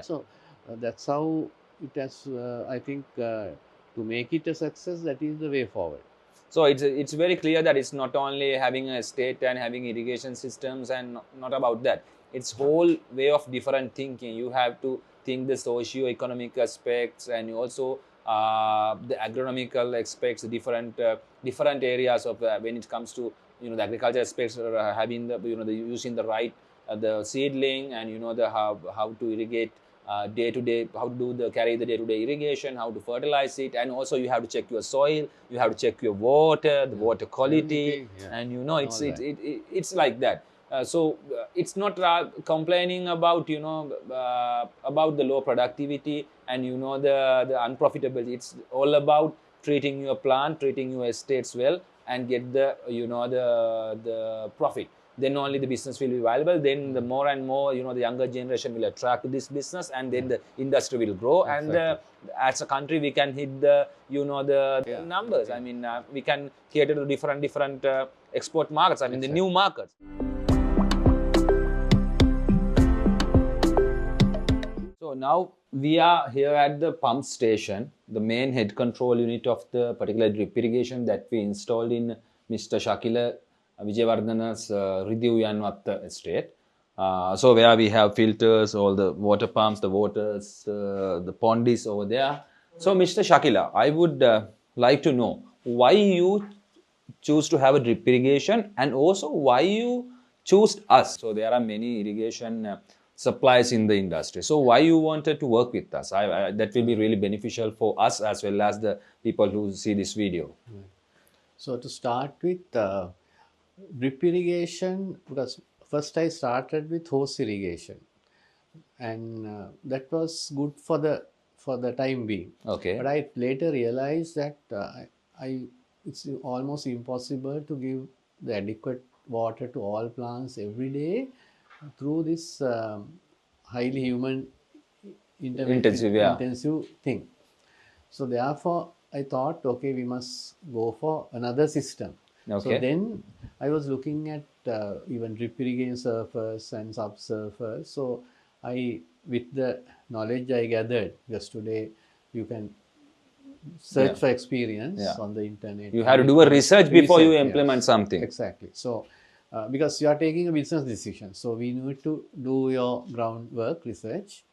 So that's how it has. I think to make it a success, that is the way forward.
So it's very clear that it's not only having a state and having irrigation systems and not about that. It's whole way of different thinking. You have to think the socio-economic aspects and also the agronomical aspects, different areas of when it comes to the agriculture aspects, having the the using the right the seedling and the how to irrigate day to day, how to carry the day-to-day irrigation, how to fertilize it, and also you have to check your soil, you have to check your water, the water quality, and it's like that. So it's not complaining about about the low productivity and the unprofitability. It's all about treating your plant, treating your estates well, and get the the profit. Then only the business will be viable. Then the more and more the younger generation will attract to this business, and then the industry will grow. Exactly. And as a country, we can hit the the numbers. I mean, we can cater to different export markets. I mean, the new markets. So now we are here at the pump station, the main head control unit of the particular drip irrigation that we installed in Mr. Shakila Wijewardana's Revolutionizing estate. So where we have filters, all the water pumps, the waters, the pond is over there. So Mr. Shakila, I would like to know why you choose to have a drip irrigation and also why you choose us. So there are many irrigation supplies in the industry. So why you wanted to work with us? That will be really beneficial for us as well as the people who see this video.
So to start with drip irrigation, because first I started with hose irrigation, and that was good for the time being.
Okay.
But I later realized that it's almost impossible to give the adequate water to all plants every day through this highly human
Intensive, yeah.
intensive thing. So therefore, I thought, okay, we must go for another system. So
Okay.
then I was looking at even drip irrigation surface and subsurface. So with the knowledge I gathered, because today you can search
Yeah.
for experience
Yeah.
on the internet.
You have to do a research before you implement
yes,
something.
Exactly. So because you are taking a business decision, so we need to do your groundwork research.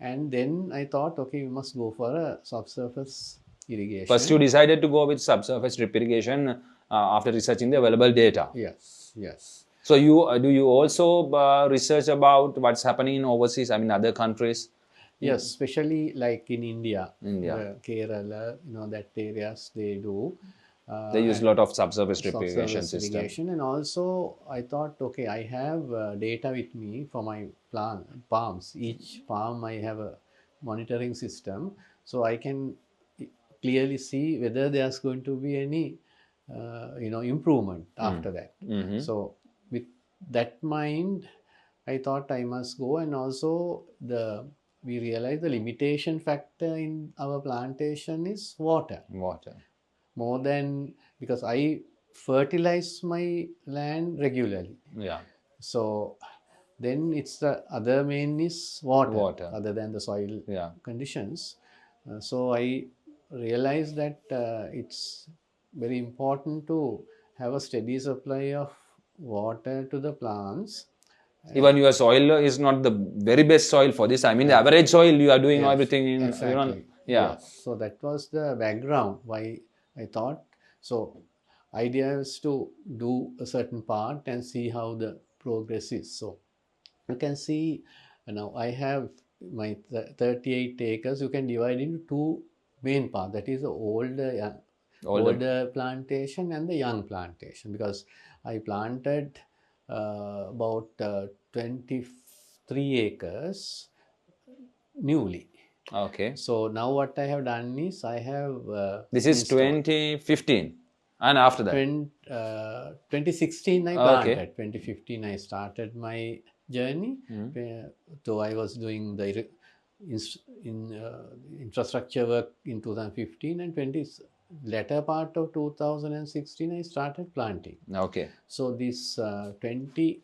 And then I thought, okay, we must go for a subsurface irrigation.
First, you decided to go with subsurface drip irrigation after researching the available data.
Yes, yes.
So, do you also research about what's happening in overseas? I mean, other countries.
Yes, especially like in India,
India.
Kerala, that areas they do.
They use a lot of subsurface drip irrigation
Subsurface
system.
irrigation. And also I thought, okay, I have data with me for my palms. Each palm I have a monitoring system, so I can clearly see whether there's going to be any improvement after that. So with that mind, I thought I must go. And also we realized the limitation factor in our plantation is water.
Water.
More than, because I fertilize my land regularly.
Yeah.
So then it's the other main is water. Other than the soil
Yeah.
conditions. So I realized that it's very important to have a steady supply of water to the plants.
Even your soil is not the very best soil for this. I mean, the average soil, you are doing everything in.
Exactly.
Yeah.
Yes. So that was the background why I thought. So idea is to do a certain part and see how the progress is. So you can see now I have my 38 acres. You can divide into two main parts. That is the older plantation and the young plantation, because I planted about 23 acres newly.
Okay.
So now what I have done is I have
this is 2015, and after that
2016 I planted.
Okay.
2015 I started my journey. So I was doing the infrastructure work in 2015, and latter part of 2016 I started planting.
Okay.
So this 20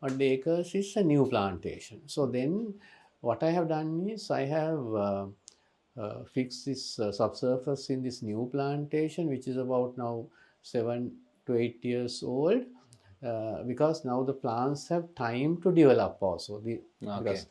odd acres is a new plantation. So then what I have done is I have fixed this subsurface in this new plantation, which is about now 7 to 8 years old, because now the plants have time to develop also. Because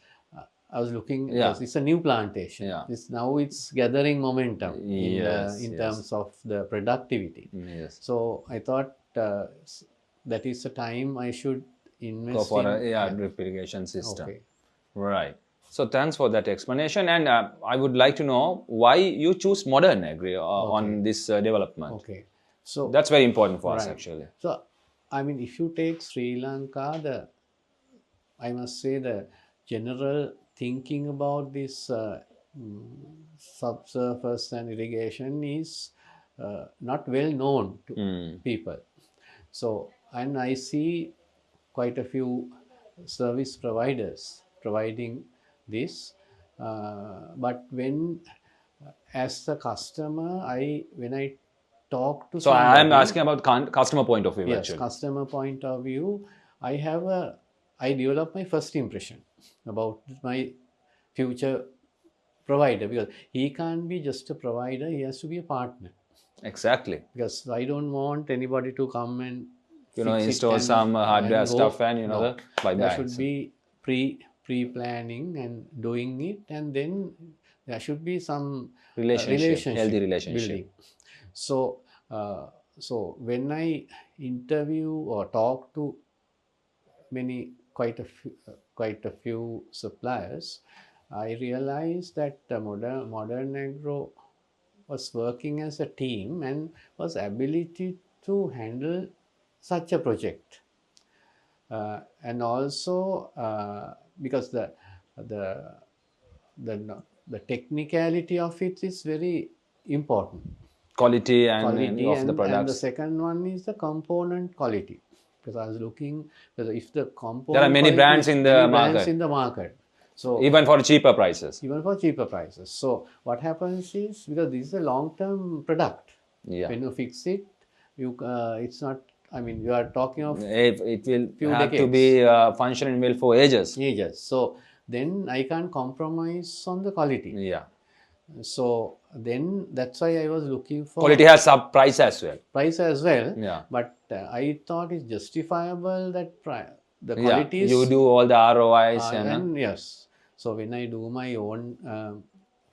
I was looking, because it's a new plantation.
Yeah.
Now it's gathering momentum
Yes,
in terms of the productivity.
Yes.
So I thought that is the time I should invest
Go for
in
a drip irrigation system.
Okay.
Right. So thanks for that explanation. And I would like to know why you choose modern agri on this development.
Okay. So
that's very important for us actually.
So I mean, if you take Sri Lanka, I must say the general thinking about this subsurface and irrigation is not well known to people. So, and I see quite a few service providers providing this, but when as a customer, when I talk to somebody,
I am asking about customer point of view.
Yes,
actually.
Customer point of view, I develop my first impression about my future provider, because he can't be just a provider, he has to be a partner.
Exactly.
Because I don't want anybody to come and
install some hardware stuff and
there should be pre-planning and doing it, and then there should be some relationship,
healthy relationship
building. So so when I interview or talk to quite a few suppliers, I realized that Modern Agro was working as a team and was ability to handle such a project, and also because the technicality of it is very important.
Quality of the products.
And the second one is the component quality. because I was looking because if the compound
There are many
quality
brands
is-
in the
many brands
market.
in the market. So
Even for cheaper prices.
even for cheaper prices. So what happens is because this is a long-term product.
Yeah.
When you fix it, it's not. I mean, you are talking of
It will
few
have to
decades.
be functioning well for ages.
ages. So then I can't compromise on the quality.
Yeah.
So then that's why I was looking for
Quality has sub price as well.
price as well.
Yeah.
But I thought it's justifiable that the
Yeah.
quality is
You do all the ROIs
and yes. So when I do my own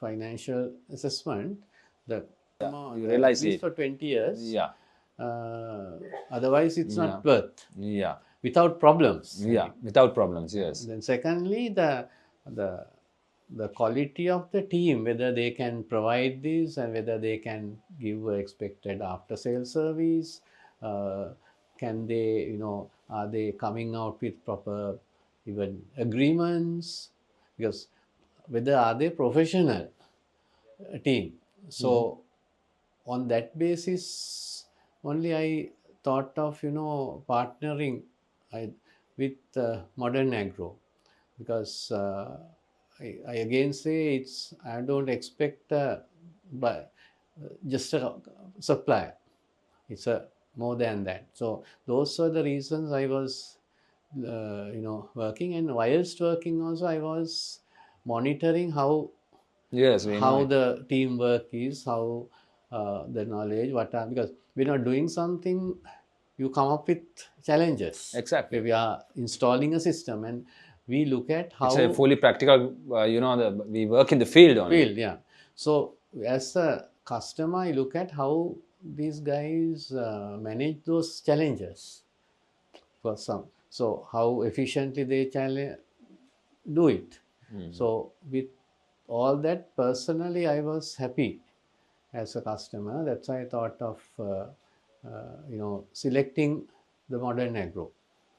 financial assessment, the
you realize
at least
it.
for 20 years.
Yeah.
Otherwise, it's
Yeah.
not worth
Yeah.
without problems.
Yeah. Without problems. Yes.
Then secondly, the quality of the team, whether they can provide this and whether they can give expected after sale service, can they, are they coming out with proper even agreements, because whether are they professional team. So on that basis only I thought of partnering with Modern Agro, because I again say I don't expect but just a supply. It's a more than that. So those are the reasons I was working, and whilst working also I was monitoring how
Yes. We know it.
the teamwork is, how the knowledge, because we're not doing something, you come up with challenges.
Exactly.
We are installing a system and we look at how
It's a fully practical. We work in the field only.
field, yeah. So as a customer, I look at how these guys manage those challenges for some. So how efficiently they do it. So with all that, personally, I was happy as a customer. That's why I thought of selecting the Modern Agro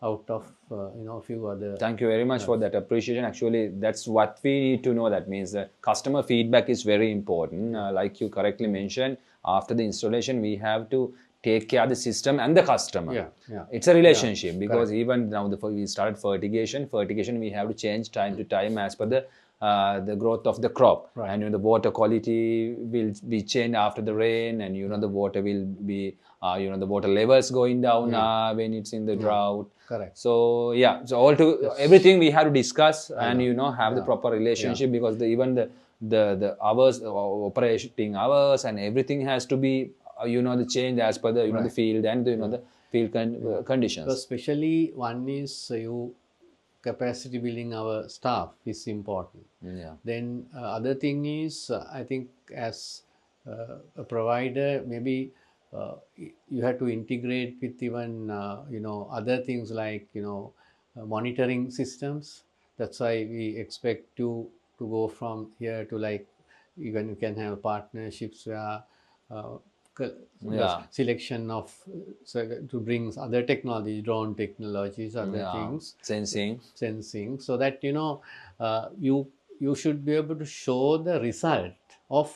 out of a few other.
Thank you very much for that appreciation. Actually, that's what we need to know. That means that customer feedback is very important. Like you correctly mentioned, after the installation, we have to take care of the system and the customer.
Yeah.
It's a relationship, because even now we started fertigation. Fertigation we have to change time to time as per the growth of the crop, and the water quality will be changed after the rain, and the water will be the water levels going down when it's in the drought.
Correct.
So everything we have to discuss and have the proper relationship, because even the hours, operating hours and everything has to be the change as per the the field and the field conditions.
So especially one is capacity building our staff is important.
Yeah.
Then other thing is I think as a provider, maybe you have to integrate with even other things like monitoring systems. That's why we expect to go from here to, like, even you can have partnerships where selection of to bring other technologies, drone technologies, other things, sensing, so that you should be able to show the result of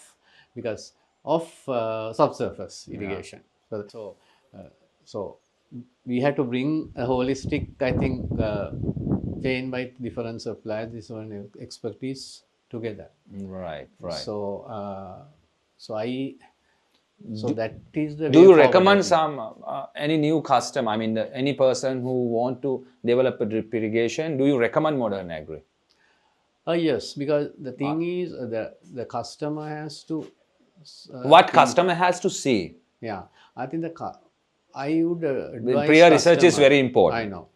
subsurface irrigation. So we have to bring a holistic, I think, chain by different suppliers, this one expertise together.
Right.
So that is the.
Do you recommend any new customer? I mean, any person who want to develop a drip irrigation, do you recommend Modern Agri?
Yes, because the thing is the customer has to.
What customer has to see?
Yeah, I think I would advise.
Pre-research is very important.
I know.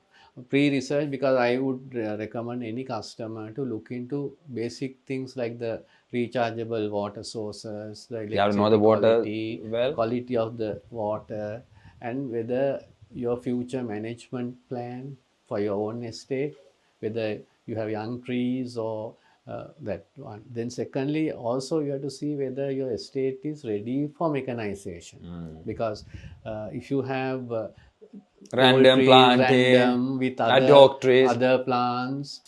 Pre-research, because I would recommend any customer to look into basic things like the rechargeable water sources, the electricity quality of the water, and whether your future management plan for your own estate, whether you have young trees or that one. Then secondly, also you have to see whether your estate is ready for mechanization, because if you have
random planting
with
ad hoc trees,
other plants,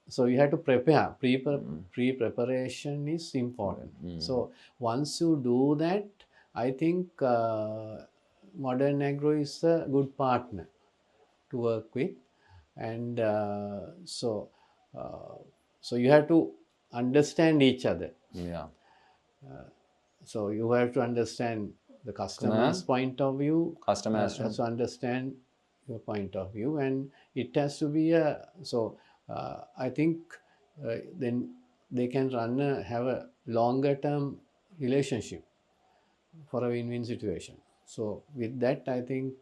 so you have to prepare. Pre-preparation is important. So once you do that, I think Modern Agro is a good partner to work with, and so you have to understand each other.
Yeah.
So you have to understand the customer's point of view.
Customer has
has to understand your point of view, and it has to be a. So I think then they can have a longer term relationship for a win-win situation. So with that, I think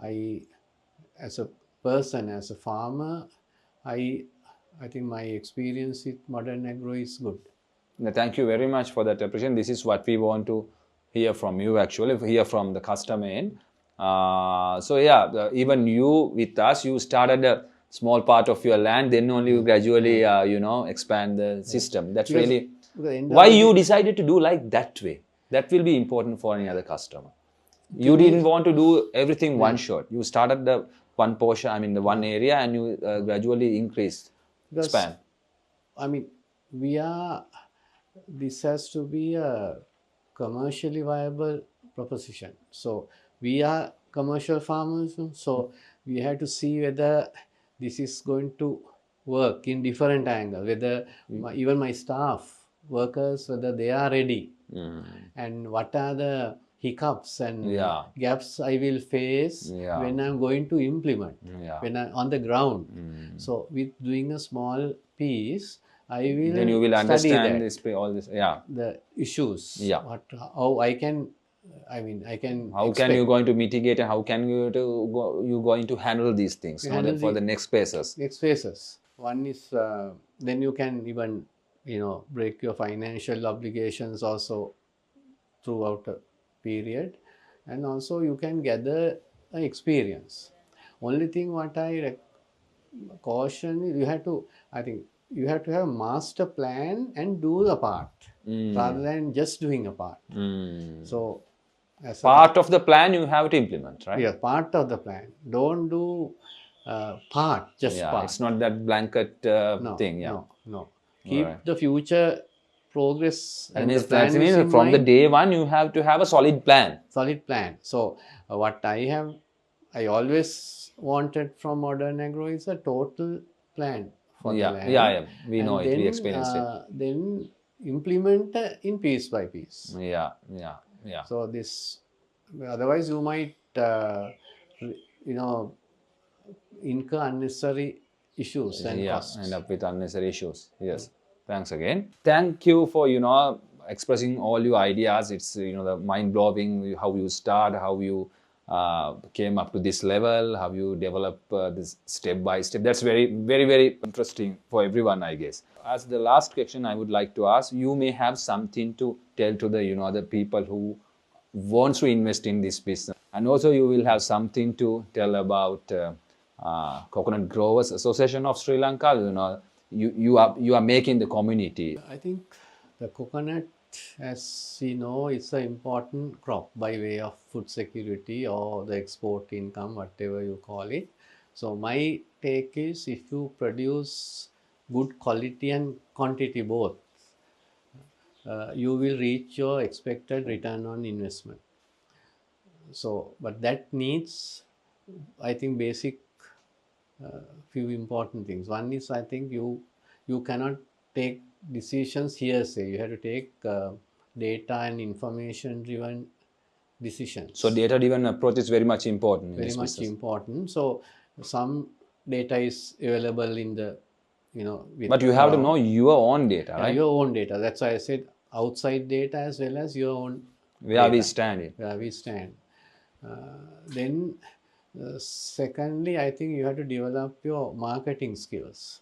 I, as a person, as a farmer, I think my experience with modern agro is good.
Thank you very much for that appreciation. This is what we want to hear from you, actually, hear from the customer end. So yeah, even you with us, you started a small part of your land, then only you gradually, expand the system. That's really why you decided to do like that way. That will be important for any other customer. You didn't want to do everything one shot. You started the one portion, I mean the one area, and you gradually increased, expand.
I mean, this has to be a commercially viable proposition. So we are commercial farmers, so we have to see whether this is going to work in different angles, whether even my staff, workers, whether they are ready, and what are the hiccups and gaps I will face when I'm going to implement, when I'm on the ground. So with doing a small piece, I will
then you will understand all this,
the issues. How I can,
how can you going to mitigate, and how can you going to handle these things for the next phases.
One is then you can even break your financial obligations also throughout a period, and also you can gather an experience. Only thing what I caution is you have to have a master plan and do the part rather than just doing a part. So as
part of the plan you have to implement, right?
Yeah, part of the plan. Don't do part.
It's not that blanket thing.
No. Keep the future progress and the
that means from the day one you have to have a solid plan.
So what I always wanted from modern agro is a total plan for the land.
We know it, we experienced it.
Then implement in piece by piece. So this, otherwise you might incur unnecessary issues and costs.
End up with unnecessary issues. Yes. Thanks again. Thank you for expressing all your ideas. It's the mind-blowing how you start, how you came up to this level, how you develop this step by step. That's very, very, very interesting for everyone, I guess. As the last question I would like to ask, you may have something to tell to the the people who wants to invest in this business, and also you will have something to tell about Coconut Growers Association of Sri Lanka. You are making the community.
I think the coconut, as we know, is an important crop by way of food security or the export income, whatever you call it. So my take is, if you produce good quality and quantity both, you will reach your expected return on investment. So, but that needs, I think, basic few important things. One is, I think you cannot take decisions hearsay. You have to take data and information driven decisions.
So data driven approach is very much important.
Very much important. So some data is available in the
but you have to know your own data, right?
Your own data. That's why I said outside data as well as your own
where we stand.
Then secondly, I think you have to develop your marketing skills,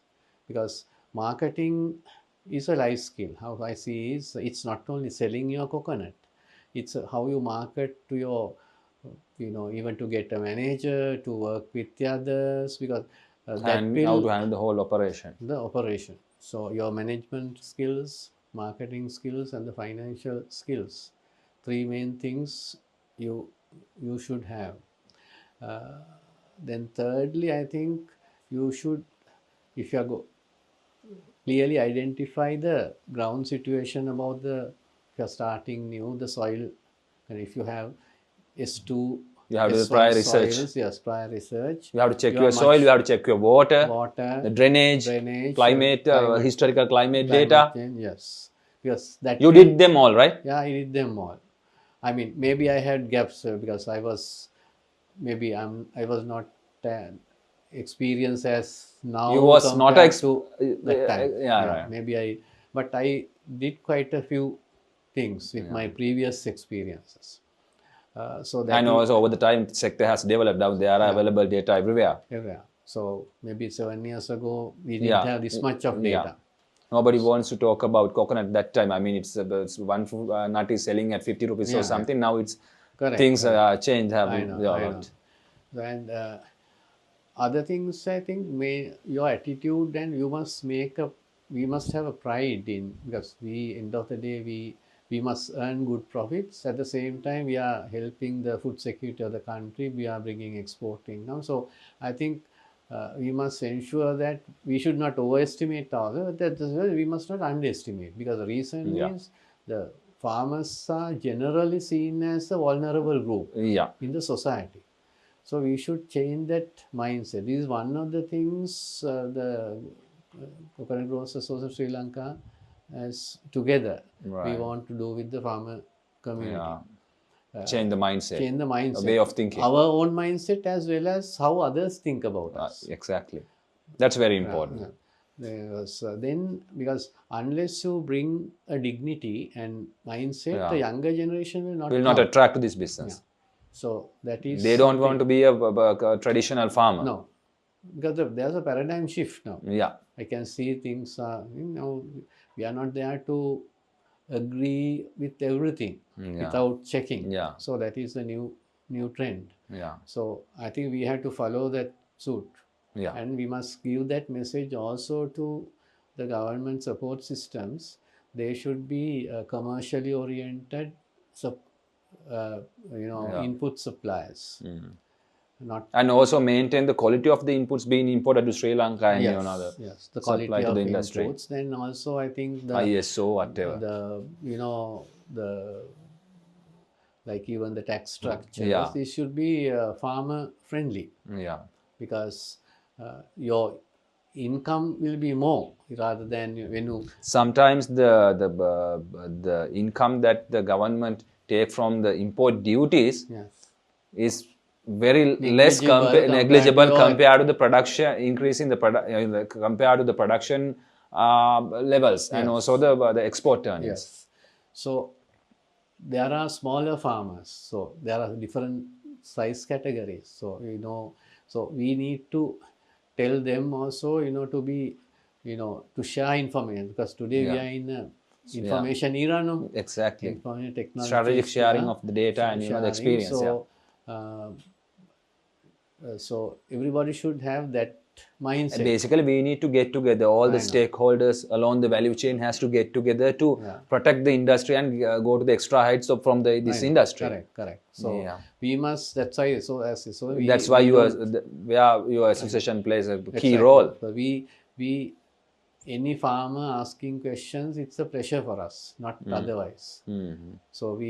because marketing is a life skill. How I see is, it's not only selling your coconut, it's how you market to your, even to get a manager, to work with the others, because
and how to handle the whole operation.
So your management skills, marketing skills, and the financial skills, three main things you should have. Then thirdly, I think you should, if you are clearly identify the ground situation about if you are starting new, the soil, and if you have S2
You have to do
S1
prior research.
soils, yes, prior research.
You have to check
You
your
are
soil, you have to check your water,
water,
the drainage, climate, historical climate data.
change, yes. Because that
You
way-
did them all, right?
Yeah, I did them all. I mean, maybe I had gaps because I was not experienced as now.
You was not
compared to that time.
yeah, right.
Maybe but I did quite a few things with my previous experiences. So that
And also over the time, sector has developed. Now there are available data everywhere.
yeah. So maybe 7 years ago, we didn't
Yeah.
have this much of data.
Nobody wants to talk about coconut that time. I mean, it's one nut is selling at 50 rupees or something. Now it's
Correct.
things change have
I know.
developed.
And other things, I think, your attitude, and we must have a pride in, because end of the day, we must earn good profits. At the same time, we are helping the food security of the country. We are bringing exporting now. So I think we must ensure that we should not overestimate ourselves. That we must not underestimate, because the reason is the farmers are generally seen as a vulnerable group in the society. So we should change that mindset. This is one of the things the Coconut Growers Association of Sri Lanka as together we want to do with the farmer community.
Change the mindset.
Change the mindset.
A way of thinking.
Our own mindset as well as how others think about us.
Exactly. That's very important.
Then, because unless you bring a dignity and mindset, the younger generation will not
attract to this business.
So that is,
they don't want to be a traditional farmer.
No, because there's a paradigm shift now.
Yeah.
I can see things are, we are not there to agree with everything without checking.
Yeah.
So that is the new trend.
Yeah.
So I think we have to follow that suit.
Yeah.
And we must give that message also to the government support systems. They should be commercially oriented, input suppliers.
And also maintain the quality of the inputs being imported to Sri Lanka and
the quality
supply to
of
the industry.
Inputs. Then also I think the
ISO, whatever.
The like even the tax structures, this should be farmer friendly.
Yeah.
Because your income will be more rather than when you.
Sometimes the income that the government take from the import duties is very negligible compared to the production increase in the compared to the production levels and also the export earnings.
Yes. So there are smaller farmers. So there are different size categories. So so we need to tell them also to be to share information, because today we are in a information era now.
Exactly.
Information technology,
strategic sharing of the data and the experience.
So so everybody should have that mindset.
Basically, we need to get together. All the stakeholders along the value chain has to get together to protect the industry and go to the extra heights from this industry.
Correct. So we must. That's why.
That's why your association plays a key role.
So any farmer asking questions, it's a pleasure for us, not otherwise. So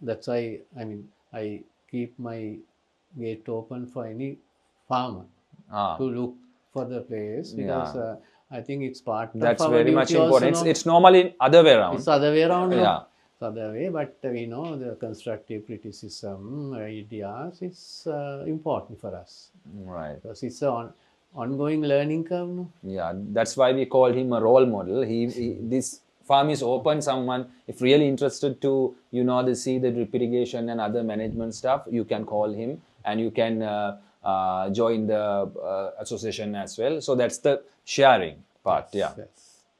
that's why I keep my gate open for any farmer to look for the place, because I think it's part of our
That's very much
duty
important.
also,
It's normally other way around.
It's other way around.
Yeah.
It's other way, but we know the constructive criticism, ideas, is important for us.
Right.
Because it's an ongoing learning curve. No?
Yeah, that's why we call him a role model. This farm is open. Someone, if really interested to, see the drip irrigation and other management stuff, you can call him and you can join the association as well. So that's the sharing part.
Yes.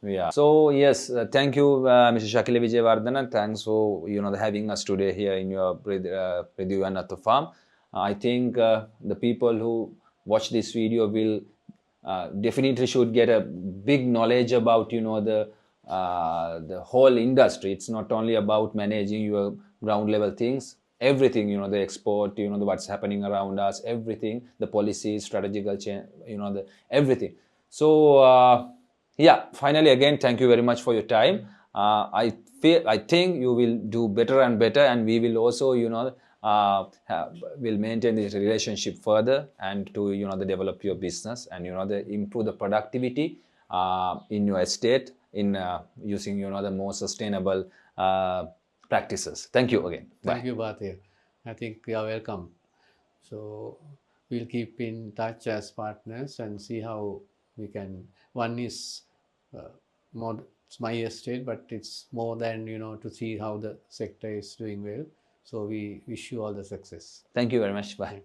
Yeah. So yes, thank you, Mr. Shakila Wijewardana. Thanks for having us today here in your Pridhu farm. I think the people who watch this video will definitely should get a big knowledge about the whole industry. It's not only about managing your ground level things. Everything, the export, what's happening around us, everything, the policies, strategical change, everything. So, finally, again, thank you very much for your time. I think you will do better and better, and we will also, will maintain this relationship further, and to, develop your business, and, improve the productivity in your estate, in using, the more sustainable practices. Thank you again.
Thank
Bye.
you, Bhatia. I think you are welcome. So we'll keep in touch as partners and see how we can. One is more, it's my estate, but it's more than, to see how the sector is doing well. So we wish you all the success.
Thank you very much. Bye.